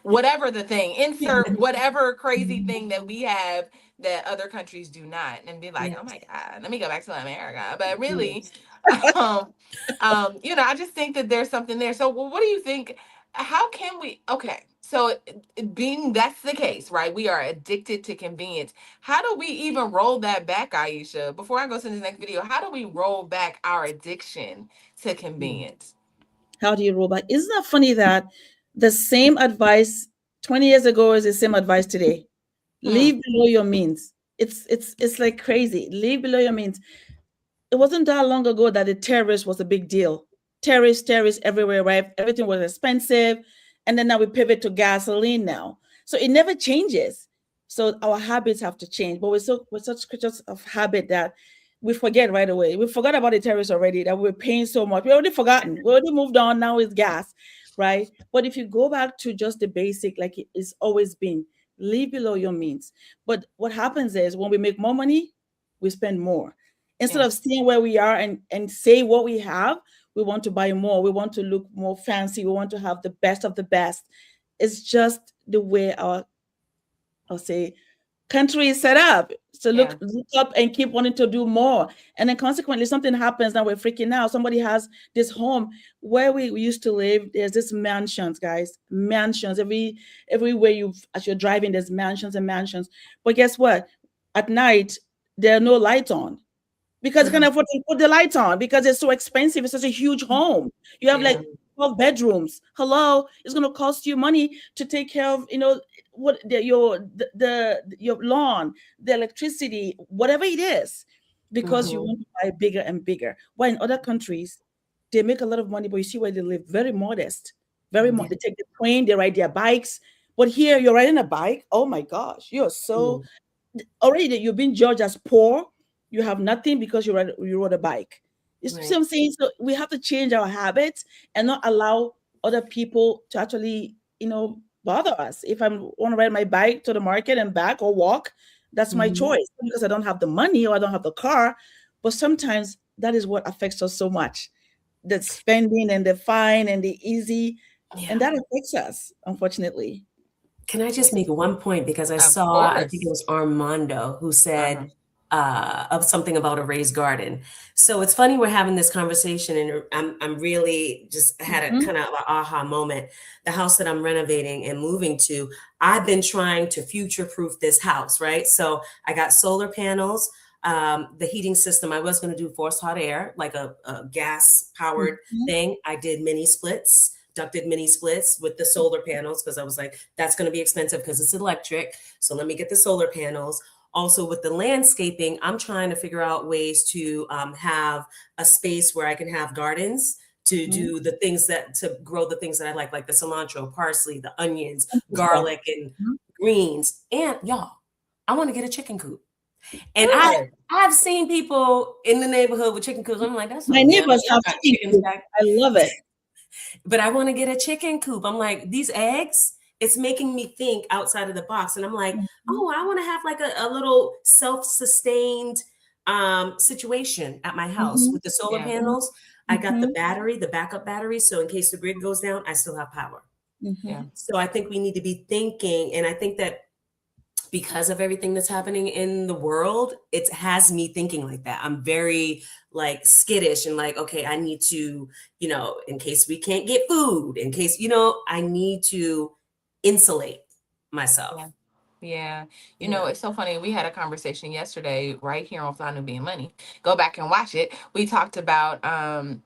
whatever the thing, insert whatever crazy thing that we have that other countries do not, and be like, oh Yes. my God, let me go back to America. But really, Yes. um, I just think that there's something there. So, well, what do you think? How can we? Okay, so being that's the case, right? We are addicted to convenience. How do we even roll that back, Aisha? Before I go to the next video, how do we roll back our addiction to Mm. convenience? How do you roll back? Isn't that funny that the same advice 20 years ago is the same advice today? Hmm. Live below your means. It's like crazy. Live below your means. It wasn't that long ago that the terrorist was a big deal. Terrorists everywhere, right? Everything was expensive. And then now we pivot to gasoline now. So it never changes. So our habits have to change. But we're such creatures of habit that we forget right away. We forgot about the terrorists already, that we're paying so much. We already forgotten. We already moved on. Now it's gas, right? But if you go back to just the basic, like it's always been, live below your means. But what happens is when we make more money, we spend more instead Yeah. of staying where we are and say what we have. We want to buy more, we want to look more fancy, we want to have the best of the best. It's just the way our, I'll say, country is set up. So Yeah. look up and keep wanting to do more, and then consequently something happens. Now we're freaking out. Somebody has this home where we used to live. There's this mansions, guys, mansions everywhere. You as you're driving, there's mansions and mansions. But guess what? At night there are no lights on because you can't Mhm. afford to put the lights on because it's so expensive. It's such a huge home. You have Yeah. like 12 bedrooms. Hello, it's going to cost you money to take care of, what your lawn, the electricity, whatever it is, because you Mhm. want to buy bigger and bigger. While in other countries, they make a lot of money, but you see where they live, very modest, Yeah. They take the train, they ride their bikes. But here, you're riding a bike. Oh my gosh, you're so Mm. already that you've been judged as poor, you have nothing because you rode a bike. You see Right. what I'm saying? So we have to change our habits and not allow other people to actually, bother us. If I want to ride my bike to the market and back or walk, that's my choice, because I don't have the money or I don't have the car. But sometimes that is what affects us so much, the spending and the fine and the easy, and that affects us, unfortunately. Can I just make one point? Because I Of saw, I think it course. was Armando who said of something about a raised garden. So it's funny we're having this conversation, and I'm really just had a Mhm. kind of an aha moment. The house that I'm renovating and moving to, I've been trying to future-proof this house, right? So I got solar panels. The heating system, I was going to do forced hot air, like a gas-powered Mhm. thing. I did mini splits, ducted mini splits with the solar panels, because I was like, that's going to be expensive because it's electric. So let me get the solar panels. Also, with the landscaping, I'm trying to figure out ways to have a space where I can have gardens to Mhm. do the things to grow the things that I like the cilantro, parsley, the onions, Stuff. garlic, and Mhm. greens. And y'all, I want to get a chicken coop. And Good. I've seen people in the neighborhood with chicken coops. I'm like, that's My so yummy. neighbors I have got chicken chickens coop. back. I love it. But I want to get a chicken coop. I'm like, these eggs, it's making me think outside of the box. And I'm like, Mhm. oh, I want to have like a little self-sustained situation at my house Mhm. with the solar Yeah. panels. I got the Mhm. battery, the backup battery. So in case the grid goes down, I still have power. Yeah. Mhm. So I think we need to be thinking, and I think that because of everything that's happening in the world, it has me thinking like that. I'm very like skittish and like, okay, I need to, in case we can't get food, in case, I need to insulate myself. Yeah. Yeah. Yeah. It's so funny. We had a conversation yesterday right here on Fly New Being Money. Go back and watch it. We talked about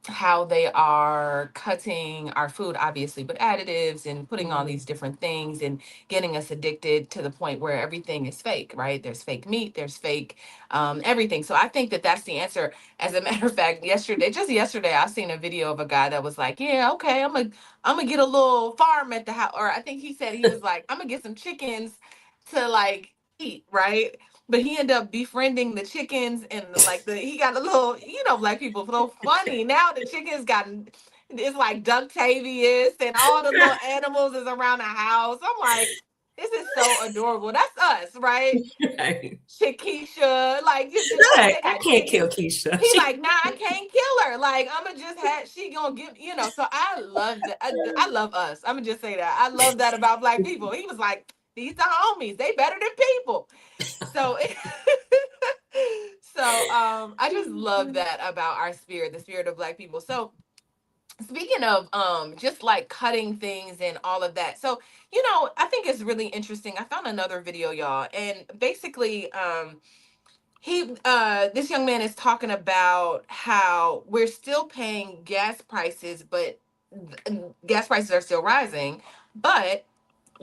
how they are cutting our food, obviously, with additives and putting all these different things and getting us addicted to the point where everything is fake, right? There's fake meat, there's fake everything. So I think that that's the answer. As a matter of fact, just yesterday, I seen a video of a guy that was like, yeah, okay, I'm gonna get a little farm at the house. Or I think he said he was like, I'm gonna get some chickens to like eat, right? But he ended up befriending the chickens and like he got a little, black people so funny. Now the chickens got it's like Ductavius and all the little animals is around the house. I'm like, this is so adorable. That's us, right? Right. Chiquisha, like just Right. they I got can't kill chickens. Keisha. He like, nah, I can't kill her. Like, I'ma just have she gonna give, So I love that. I love us. I'ma just say that. I love that about black people. He was like, these are homies. They better than people. So, I just love that about our spirit, the spirit of black people. So, speaking of just like cutting things and all of that. So, I think it's really interesting. I found another video, y'all, and basically this young man is talking about how we're still paying gas prices, but gas prices are still rising, but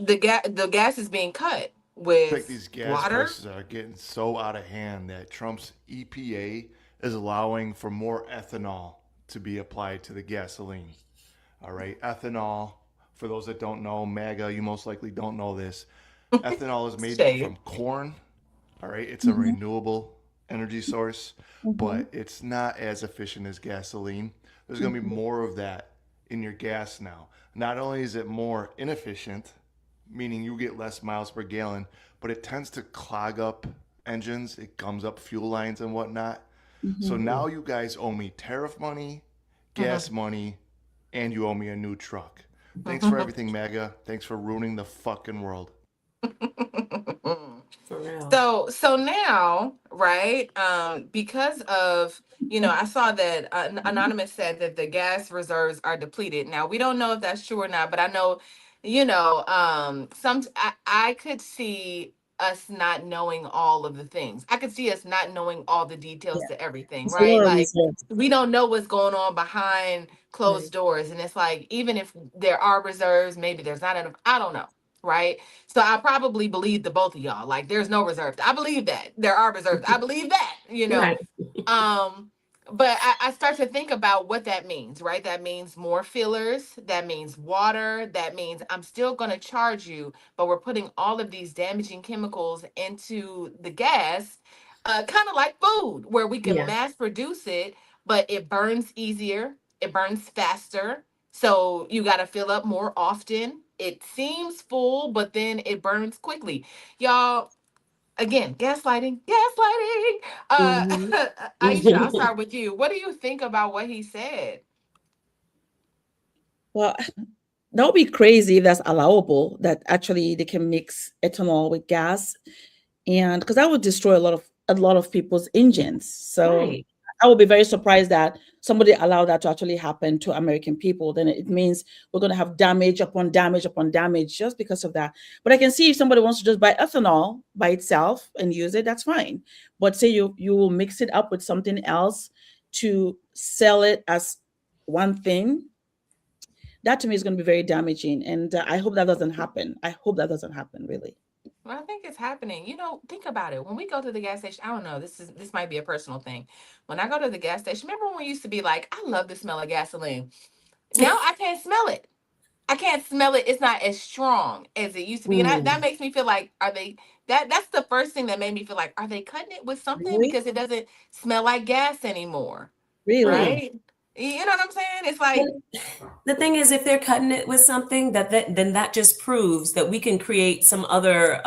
the gas is being cut Like with these gas water. prices are getting so out of hand that Trump's EPA is allowing for more ethanol to be applied to the gasoline. All right, ethanol, for those that don't know, MAGA, you most likely don't know this. Ethanol is made Shade. from corn. All right, it's a Mhm. renewable energy source, Mhm. but it's not as efficient as gasoline. There's going to be Mhm. more of that in your gas now. Not only is it more inefficient, meaning you get less miles per gallon, but it tends to clog up engines. It gums up fuel lines and whatnot. So Mhm. now you guys owe me tariff money, gas money, and you owe me a new truck. Thanks for everything, MAGA. Thanks for ruining the fucking world. For real. So now, right? Because of I saw that anonymous said that the gas reserves are depleted. Now we don't know if that's true or not, but I know, I could see us not knowing all of the things. I could see us not knowing all the details Yeah, to everything, it's a right? lot of Like reserves. we don't know what's going on behind Right. closed doors, and it's like even if there are reserves, maybe there's not enough. I don't know, right? So I probably believe the both of y'all. Like there's no reserves. I believe that. There are reserves. I believe that. Right. Um, but I start to think about what that means, right? That means more fillers, that means water, that means I'm still gonna charge you, but we're putting all of these damaging chemicals into the gas, kind of like food, where we can Yeah. mass produce it, but it burns easier, it burns faster. So you gotta fill up more often, it seems full, but then it burns quickly. Y'all, again, gaslighting. Uh, Mhm. Aisha, I'll start with you. What do you think about what he said? Well, that would be crazy if that's allowable, that actually they can mix ethanol with gas, and because that would destroy a lot of people's engines. So Right. I would be very surprised that somebody allowed that to actually happen to American people. Then it means we're going to have damage upon damage upon damage just because of that. But I can see if somebody wants to just buy ethanol by itself and use it, that's fine. But say you will mix it up with something else to sell it as one thing, that to me is going to be very damaging. And I hope that doesn't happen. I hope that doesn't happen, really. Well, I think it's happening. Think about it. When we go to the gas station, I don't know, this might be a personal thing. When I go to the gas station, remember when we used to be like, I love the smell of gasoline. Now I can't smell it. I can't smell it. It's not as strong as it used to be. And that Mm, makes me feel like, are they that's the first thing that made me feel like, are they cutting it with something Really? because it doesn't smell like gas anymore? Really? mm. Right? You know what I'm saying? It's like, And the thing is, if they're cutting it with something, then that just proves that we can create some other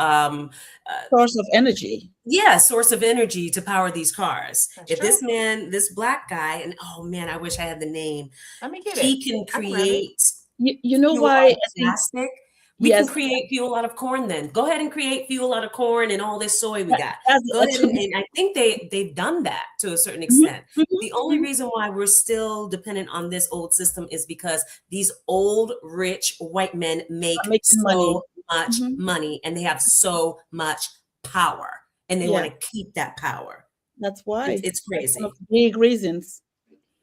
Source of energy. yeah, source of energy to power these cars. that's If this true. man, this black guy, and oh man, I wish I had the name, Let me get it. he can I can grab it. create You know fuel why out of I think, plastic. We can yes, create fuel out of corn then. Go ahead and create fuel out of corn and all this soy we got. that's Go ahead actually. and I think they've done that to a certain Mhm, extent. mhm, The only mhm. reason why we're still dependent on this old system is because these old rich white men I'm make making money. so much Mhm. money and they have so much power and they want Yeah, to keep that power. that's It's why. it's That's one of crazy. the big reasons.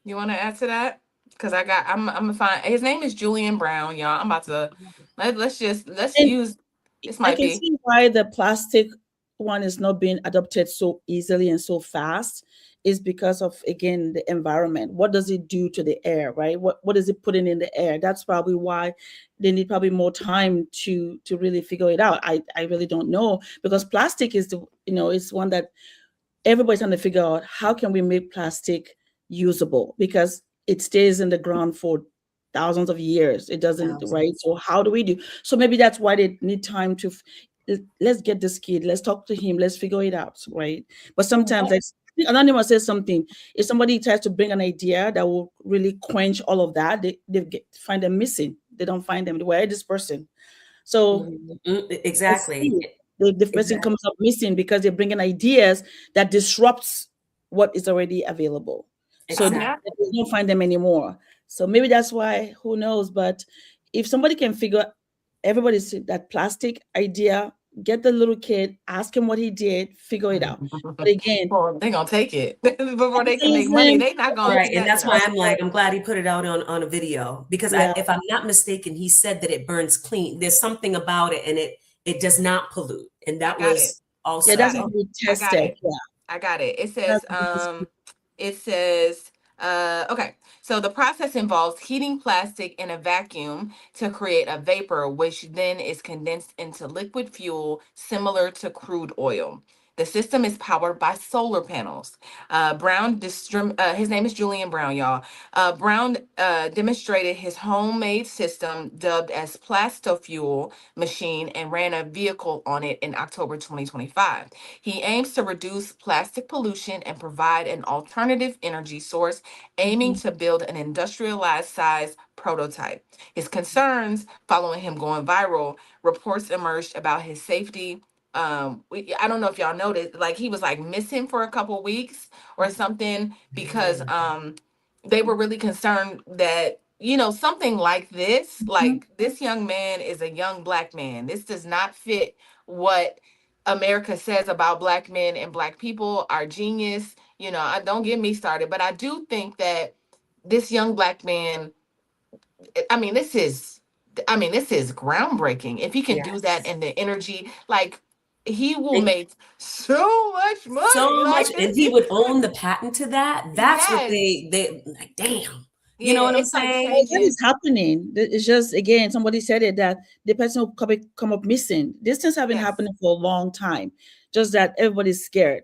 You want to add to that? Because I'm gonna find his name is Julian Brown, y'all. I'm about to let's And use this I might can be. see why the plastic one is not being adopted so easily and so fast, is because of, again, the environment. What does it do to the air, right? What is it putting in the air? That's probably why they need probably more time to really figure it out. I really don't know, because plastic is it's one that everybody's trying to figure out how can we make plastic usable, because it stays in the ground for thousands of years. It doesn't, right? Thousands. So how do we do? So maybe that's why they need time to let's get this kid, let's talk to him, let's figure it out, right? But sometimes, What? like, I think Anonymous says something. If somebody tries to bring an idea that will really quench all of that, find them missing. They don't find them. Where is this person? So Mhm. I Exactly. see the person Exactly. comes up missing because they're bringing ideas that disrupts what is already available. So I mean, I, Exactly. they don't find them anymore. So maybe that's why, who knows? But if somebody can figure everybody's that plastic idea, get the little kid, ask him what he did, figure it out. But again, well, they gonna take it before they can make money. capitalism, They not gonna. Right, and That that's no. why I'm like, I'm glad he put it out on a video because yeah, if I'm not mistaken, he said that it burns clean. There's something about it, and it does not pollute, and I that got it. was I yeah, also got that's it. how we I got tested. it. Yeah, I got it. that's how we tested. It says, okay. So the process involves heating plastic in a vacuum to create a vapor, which then is condensed into liquid fuel similar to crude oil. The system is powered by solar panels. His name is Julian Brown, y'all. Brown demonstrated his homemade system dubbed as Plastofuel machine and ran a vehicle on it in October 2025. He aims to reduce plastic pollution and provide an alternative energy source, aiming Mhm. to build an industrialized size prototype. His concerns following him going viral, reports emerged about his safety. I don't know if y'all noticed, like he was like missing for a couple weeks or something because they were really concerned that something like this, Mhm. like this young man is a young black man. This does not fit what America says about black men and black people are genius. I don't get me started, but I do think that this young black man, I mean, this is groundbreaking. If he can do that yes. and the energy, like he will make so much money. So much, Like this and he is would own the patent to that. That's what yes. they like. Damn, you know Yeah, what I'm it's like Well, saying? that changing. is happening. It's just, again, somebody said it, that the person will come up missing. These things have been Yes. happening for a long time. Just that everybody's scared,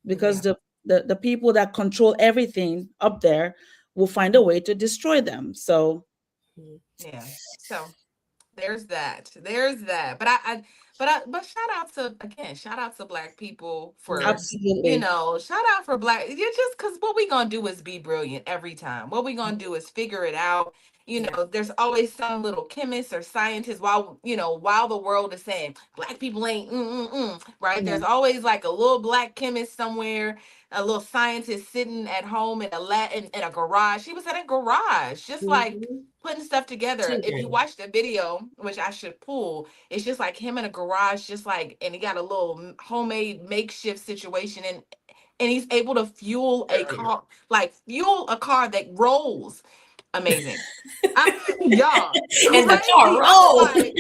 because Yeah. the people that control everything up there will find a way to destroy them. So Yeah. So There's that. But shout out to Black people for, Yes. Absolutely. shout out for Black. You just because what we gonna do is be brilliant every time. What we gonna do is figure it out. There's always some little chemist or scientist while the world is saying Black people ain't right. Yeah. There's always like a little Black chemist somewhere, a little scientist sitting at home in a garage. She was at a garage, just like Mhm. putting stuff together. If you Children. watch the video, which I should pull, it's just like him in a garage, just like, and he got a little homemade makeshift situation, and he's able to fuel a car, that rolls. Amazing. Y'all, And the car crazy. I was roll. like,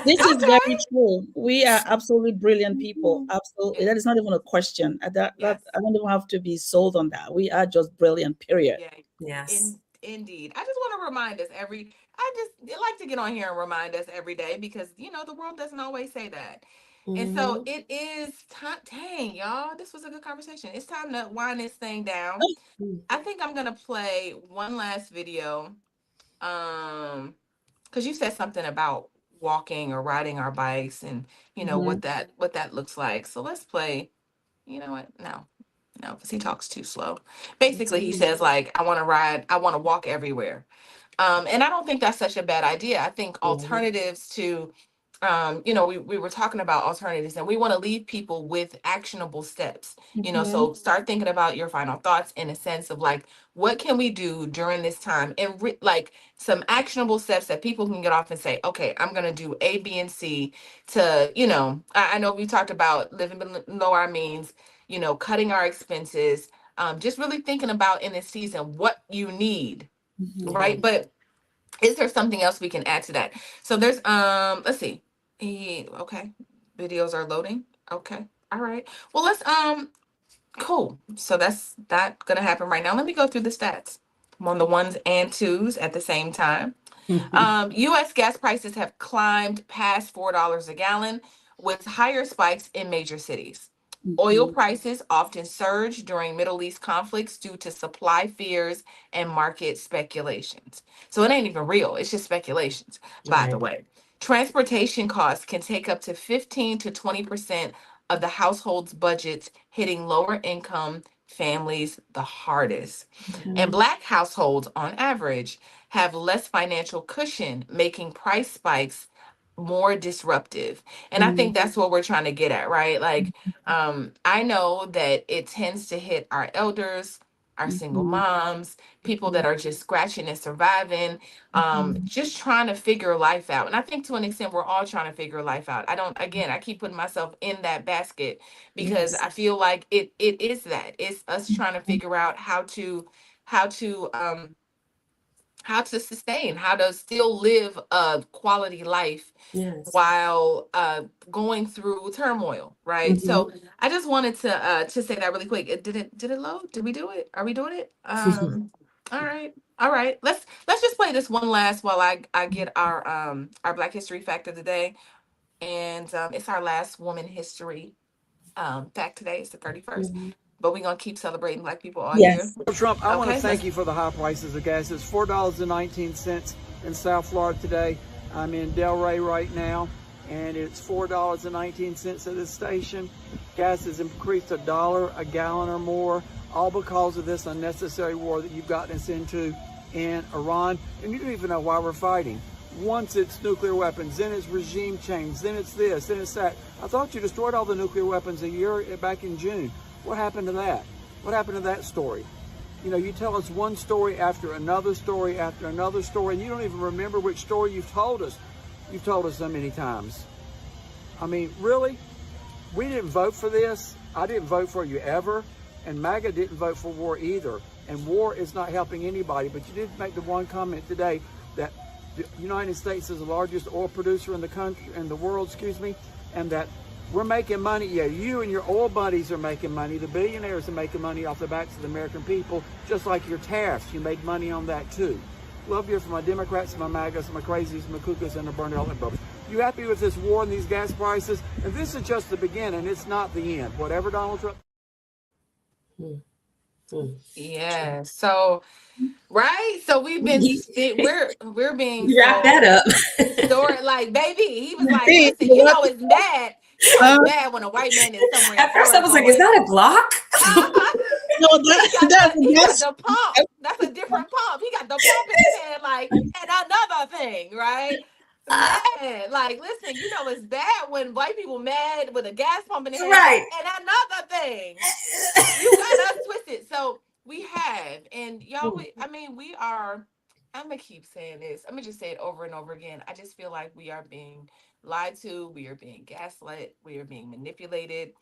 This is okay. very true. We are absolutely brilliant people. Absolutely. That Yes, is not even a question. That yes, I don't even have to be sold on that. We are just brilliant, period. yeah. Yes. Indeed. I just want to remind us I like to get on here and remind us every day because, the world doesn't always say that. And so Mhm. it is time. Dang, y'all, this was a good conversation. It's time to wind this thing down. Mm. I think I'm going to play one last video. Because you said something about walking or riding our bikes and, Mhm. what that looks like. So let's play. You know what? No, because he talks too slow. Basically, he says like, I want to walk everywhere. And I don't think that's such a bad idea. I think Yeah. alternatives to, we were talking about alternatives and we want to leave people with actionable steps, Mhm. so start thinking about your final thoughts in a sense of like, what can we do during this time? And like some actionable steps that people can get off and say, okay, I'm going to do A, B, and C to, I know we talked about living below our means, cutting our expenses, just really thinking about in this season what you need, Mhm. right? But is there something else we can add to that? So there's let's see. Okay. Videos are loading. Okay. All right. Well, let's cool. So that's that gonna happen right now. Let me go through the stats. I'm on the ones and twos at the same time. U.S. gas prices have climbed past $4 a gallon with higher spikes in major cities. Oil Mhm. prices often surge during Middle East conflicts due to supply fears and market speculations. So it ain't even real, it's just speculations, by the Right. way. Transportation costs can take up to 15 to 20% of the household's budgets, hitting lower income families the hardest. And Mhm. Black households, on average, have less financial cushion, making price spikes more disruptive. And I think that's what we're trying to get at, right? Like, I know that it tends to hit our elders, our single Mhm. moms, people Mhm. that are just scratching and surviving, Mhm. just trying to figure life out. And I think to an extent, we're all trying to figure life out. I keep putting myself in that basket because Yes. I feel like it is that. It's us trying to figure out how to um how to sustain, how to still live a quality life Yes. while going through turmoil, right? So Mhm. I just wanted to say that really quick. Did it load? Did we do it? Are we doing it? All right. All right. Let's just play this one last while I get our Black History fact of the day. And it's our last woman history fact today. It's the 31st. Mhm. But we're gonna keep celebrating Black people all year. Yes. Trump, I want to Okay, thank you for the high prices of gas. It's $4.19 in South Florida today. I'm in Delray right now, and it's $4.19 at this station. Gas has increased $1 a gallon or more, all because of this unnecessary war that you've gotten us into in Iran. And you don't even know why we're fighting. Once it's nuclear weapons, then it's regime change, then it's this, then it's that. I thought you destroyed all the nuclear weapons a year back in June. What happened to that? What happened to that story? You know, you tell us one story after another story after another story, and you don't even remember which story you've told us. You've told us so many times. I mean, really? We didn't vote for this. I didn't vote for you ever. And MAGA didn't vote for war either. And war is not helping anybody. But you did make the one comment today that the United States is the largest oil producer in the country, in the world, excuse me, and that we're making money. Yeah, you and your oil buddies are making money. The billionaires are making money off the backs of the American people, just like your tariffs. You made money on that too. Love you for my Democrats, my MAGAs, my crazies, my cuckoos, and the Bernal brothers. You happy with this war and these gas prices? And this is just the beginning. It's not the end. Whatever Donald Trump. Yeah. So right. So we've been we're being You wrap that so up. story like baby. He was like, See, listen, you know it's bad. You know uh, it's bad when a white man is somewhere in At first, I Florida was like, "Is going. that a Glock?" no, He got that's the pump. That's a different pump. He got the pump in his hand, like, and another thing, right? Man, like, listen, you know it's bad when white people mad with a gas pump in their hand, Right. and another thing. You got us twisted. So we have, and y'all, I mean, we are. I'm gonna keep saying this. I'm gonna just say it over and over again. I just feel like we are being lied to. We are being gaslit. We are being manipulated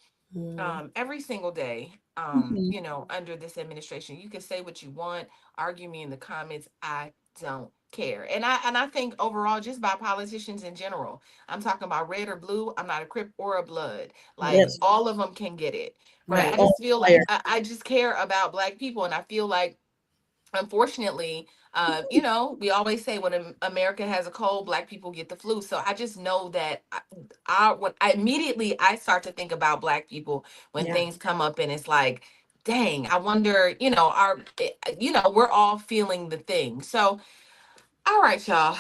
every single day, Mhm. you know, under this administration. You can say what you want, argue me in the comments. I don't care. And I think overall, just by politicians in general, I'm talking about red or blue. I'm not a Crip or a Blood. Like Yes. all of them can get it. Right. I Right. Oh, just feel like fire. I just care about Black people, and I feel like unfortunately, you know, we always say when America has a cold, Black people get the flu. So I just know that when I immediately I start to think about Black people when Yeah. things come up, and it's like, dang, I wonder, you know, you know, we're all feeling the thing. So, all right, y'all.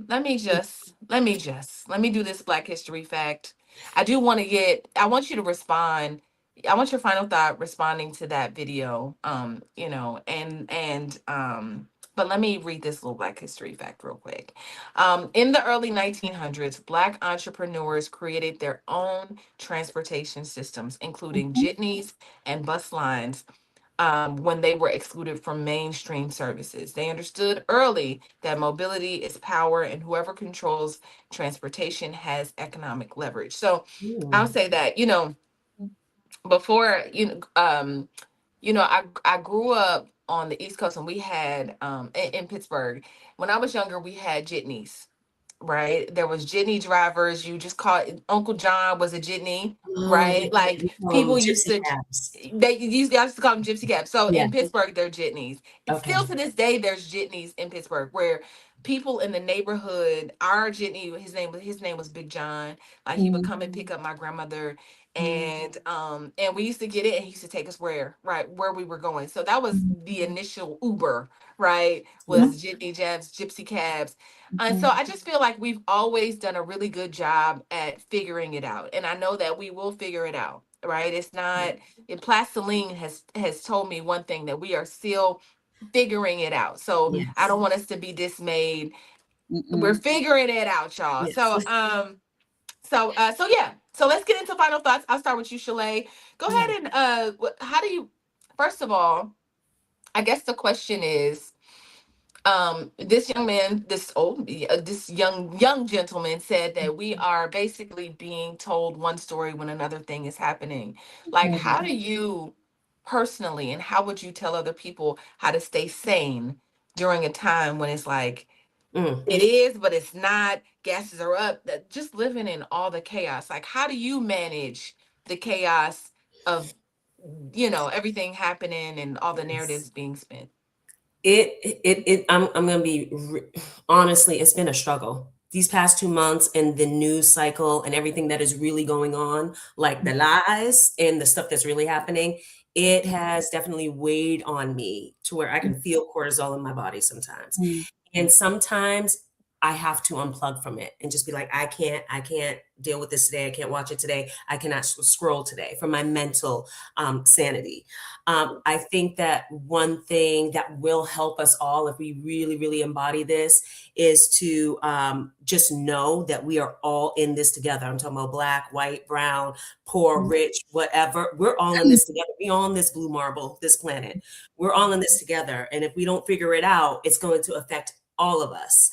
Let me do this Black History fact. I want you to respond. I want your final thought responding to that video. You know, but let me read this little Black History fact real quick. In the early 1900s, Black entrepreneurs created their own transportation systems, including Mhm. jitneys and bus lines when they were excluded from mainstream services. They understood early that mobility is power, and whoever controls transportation has economic leverage. So I'll Mm. say that, you know, before, you know, I grew up on the East Coast, and we had in Pittsburgh. When I was younger, we had jitneys, right? There was jitney drivers. You just call it Uncle John was a jitney, Oh, right? Like people used gypsy to cabs. I used to call them gypsy cabs. So Yeah. in Pittsburgh, they're jitneys. It's Okay. still to this day there's jitneys in Pittsburgh where people in the neighborhood, our jitney, his name was Big John. Like he would Mhm. come and pick up my grandmother, Mm. and we used to get it, and he used to take us where we were going. So that was the initial Uber, right? Yeah. Was jitney jabs, gypsy cabs. And so Mhm. I just feel like we've always done a really good job at figuring it out. And I know that we will figure it out, right? It's not, and Placeline has told me one thing, that we are still figuring it out. So I Yes. don't want us to be dismayed. We're Mm-mm. figuring it out, y'all. Yes. So yeah. So let's get into final thoughts. I'll start with you, Shalay. Go Yeah. ahead and how do you, first of all, I guess the question is, this young man, this young gentleman said that we are basically being told one story when another thing is happening. Like, how do you personally, and how would you tell other people how to stay sane during a time when it's like Mm. it is but it's not, gases are up, that just living in all the chaos? Like, how do you manage the chaos of, you know, everything happening and all the Yes. narratives being spent? I'm gonna be honestly, it's been a struggle these past 2 months, and the news cycle and everything that is really going on, like the lies and the stuff that's really happening. It has definitely weighed on me to where I can feel cortisol in my body sometimes. Mhm. And sometimes I have to unplug from it and just be like, I can't deal with this today. I can't watch it today. I cannot scroll today for my mental sanity. I think that one thing that will help us all, if we really, really embody this, is to just know that we are all in this together. I'm talking about Black, white, brown, poor, rich, whatever. We're all in this together. We on this blue marble, this planet. We're all in this together. And if we don't figure it out, it's going to affect all of us.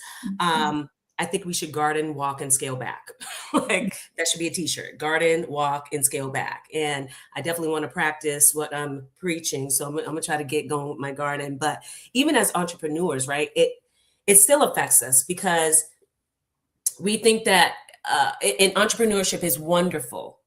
I think we should garden, walk, and scale back. Like that should be a t-shirt. Garden, walk, and scale back. And I definitely want to practice what I'm preaching. So I'm gonna try to get going with my garden. But even as entrepreneurs, right, it still affects us because we think that and entrepreneurship is wonderful,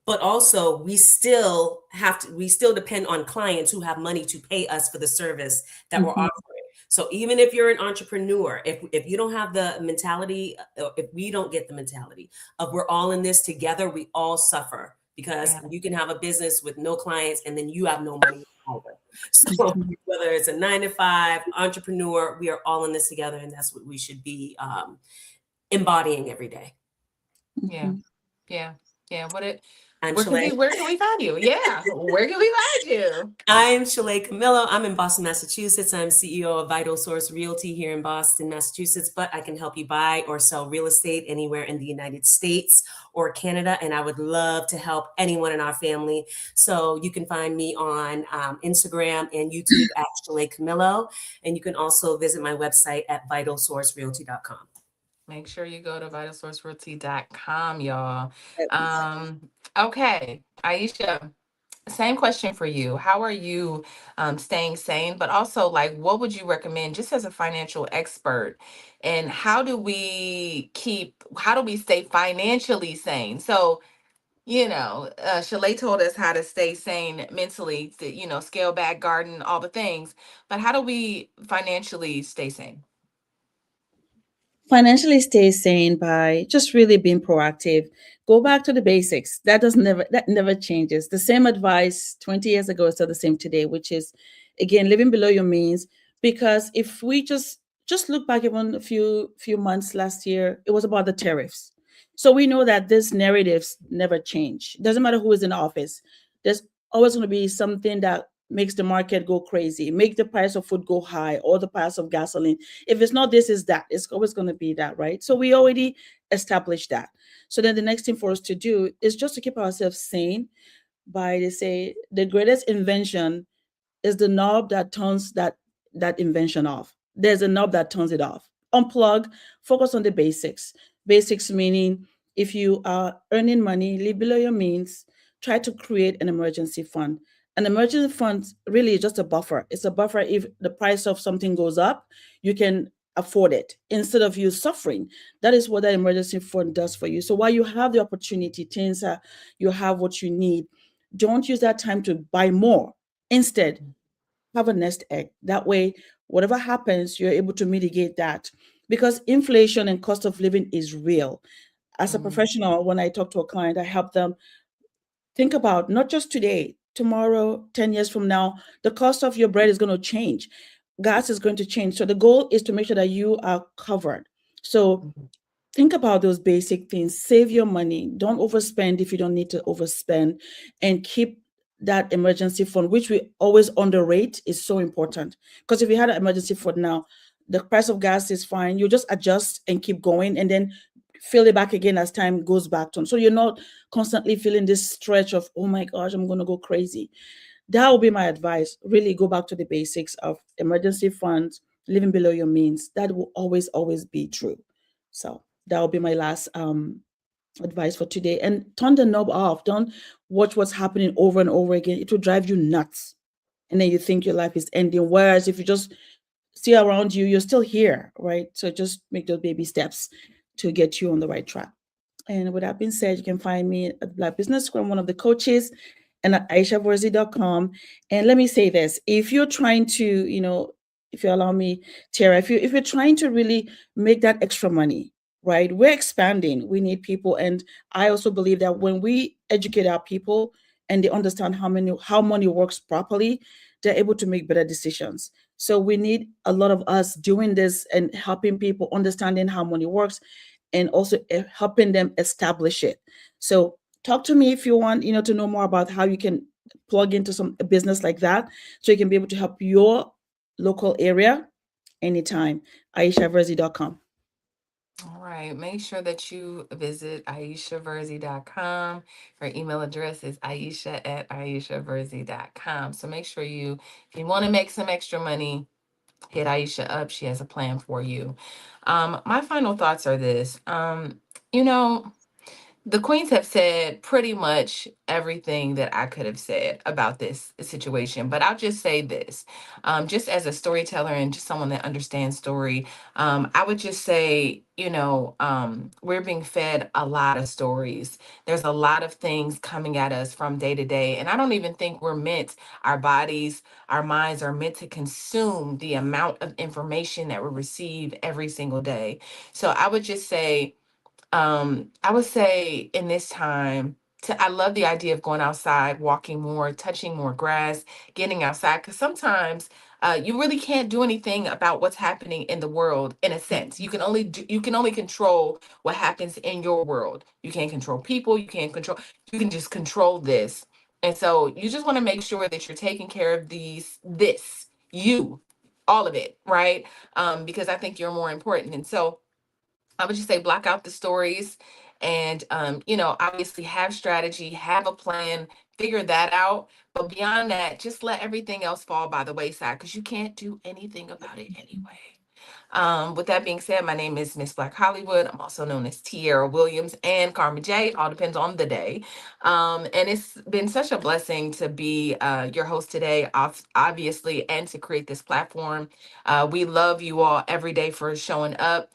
but also we still depend on clients who have money to pay us for the service that we're Mhm. offering. So even if you're an entrepreneur, if you don't have the mentality, if we don't get the mentality of we're all in this together, we all suffer, because Yeah. you can have a business with no clients and then you have no money either. So whether it's a 9 to 5 entrepreneur, we are all in this together, and that's what we should be embodying every day. Yeah. Mhm. Yeah. Yeah. I'm Where Shalay. can we find you? Yeah. Where can we find you? I'm Shalay Camillo. I'm in Boston, Massachusetts. I'm CEO of Vital Source Realty here in Boston, Massachusetts, but I can help you buy or sell real estate anywhere in the United States or Canada. And I would love to help anyone in our family. So you can find me on Instagram and YouTube at Shalay Camillo. And you can also visit my website at vitalsourcerealty.com. Make sure you go to vitalsourcerealty.com, y'all. Yes. Okay, Aisha, same question for you. How are you staying sane? But also, like, what would you recommend just as a financial expert? And how do we stay financially sane? So, Shalay told us how to stay sane mentally, to, scale back, garden, all the things. But how do we financially stay sane? Financially stay sane by just really being proactive. Go back to the basics. That never changes. The same advice 20 years ago is still the same today, which is again living below your means. Because if we just look back even a few months last year, it was about the tariffs. So we know that these narratives never change. Doesn't matter who is in office. There's always going to be something that makes the market go crazy, make the price of food go high, or the price of gasoline. If it's not this, is that. It's always going to be that, right? So we already established that. So then the next thing for us to do is just to keep ourselves sane by, they say, the greatest invention is the knob that turns that invention off. There's a knob that turns it off. Unplug, focus on the basics. Basics meaning if you are earning money, live below your means, try to create an emergency fund. An emergency fund really is just a buffer. It's a buffer if the price of something goes up, you can afford it instead of you suffering. That is what that emergency fund does for you. So while you have the opportunity, things you have what you need, don't use that time to buy more. Instead, have a nest egg. That way, whatever happens, you're able to mitigate that. Because inflation and cost of living is real. As a Mhm. professional, when I talk to a client, I help them think about not just today, tomorrow, 10 years from now, the cost of your bread is going to change. Gas is going to change. So the goal is to make sure that you are covered. So Mhm. think about those basic things. Save your money. Don't overspend if you don't need to overspend, and keep that emergency fund, which we always underrate, is so important. Because if you had an emergency fund now, the price of gas is fine. You just adjust and keep going, and then fill it back again as time goes back on. So you're not constantly feeling this stretch of, oh my gosh, I'm going to go crazy. That would be my advice. Really go back to the basics of emergency funds, living below your means. That will always be true. So that will be my last advice for today. And turn the knob off. Don't watch what's happening over and over again. It will drive you nuts. And then you think your life is ending. Whereas if you just see around you, you're still here, right? So just make those baby steps to get you on the right track. And with that being said, you can find me at Black Business School. I'm one of the coaches, and at aishavorzi.com. And let me say this, if you're trying to, if you allow me, Tara, if you're trying to really make that extra money, right? We're expanding. We need people. And I also believe that when we educate our people and they understand how money works properly, they're able to make better decisions. So we need a lot of us doing this and helping people understanding how money works, and also helping them establish it. So talk to me if you want, to know more about how you can plug into some a business like that, so you can be able to help your local area anytime. aishaverzi.com. All right. Make sure that you visit aishaverzi.com. Her email address is aisha@aishaverzi.com. So make sure if you want to make some extra money, hit Aisha up. She has a plan for you. My final thoughts are this. You know, the queens have said pretty much everything that I could have said about this situation, but I'll just say this. Just as a storyteller and just someone that understands story, I would just say, we're being fed a lot of stories. There's a lot of things coming at us from day to day, and I don't even think our bodies, our minds are meant to consume the amount of information that we receive every single day. So I would say in this time, I love the idea of going outside, walking more, touching more grass, getting outside. Because sometimes you really can't do anything about what's happening in the world. In a sense, you can only control what happens in your world. You can't control people. You can't control. You can just control this. And so you just want to make sure that you're taking care of you, all of it, right? Because I think you're more important. And so I would just say block out the stories and, obviously have strategy, have a plan, figure that out. But beyond that, just let everything else fall by the wayside because you can't do anything about it anyway. With that being said, my name is Miss Black Hollywood. I'm also known as Tierra Williams and Karma J. All depends on the day. And it's been such a blessing to be your host today, obviously, and to create this platform. We love you all every day for showing up.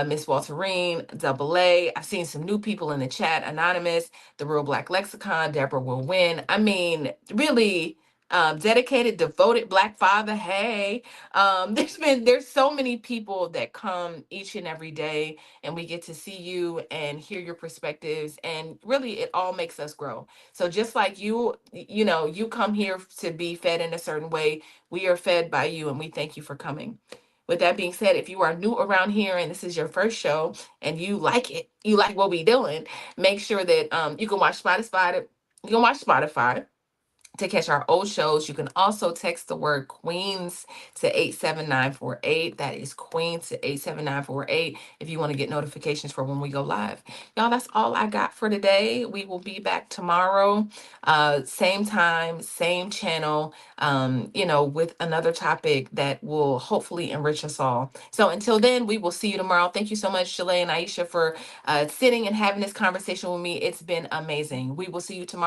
Miss Walterine, Double A. I've seen some new people in the chat. Anonymous, The Real Black Lexicon, Deborah Will Win. I mean, really dedicated, devoted Black father. Hey, there's so many people that come each and every day, and we get to see you and hear your perspectives, and really it all makes us grow. So just like you come here to be fed in a certain way, we are fed by you, and we thank you for coming. With that being said, if you are new around here and this is your first show and you like it, you like what we doing, make sure that you can watch Spotify. You can watch Spotify to catch our old shows. You can also text the word Queens to 87948. That is Queens to 87948 if you want to get notifications for when we go live. Y'all, that's all I got for today. We will be back tomorrow, same time, same channel, with another topic that will hopefully enrich us all. So until then, we will see you tomorrow. Thank you so much, Shalay and Aisha, for sitting and having this conversation with me. It's been amazing. We will see you tomorrow.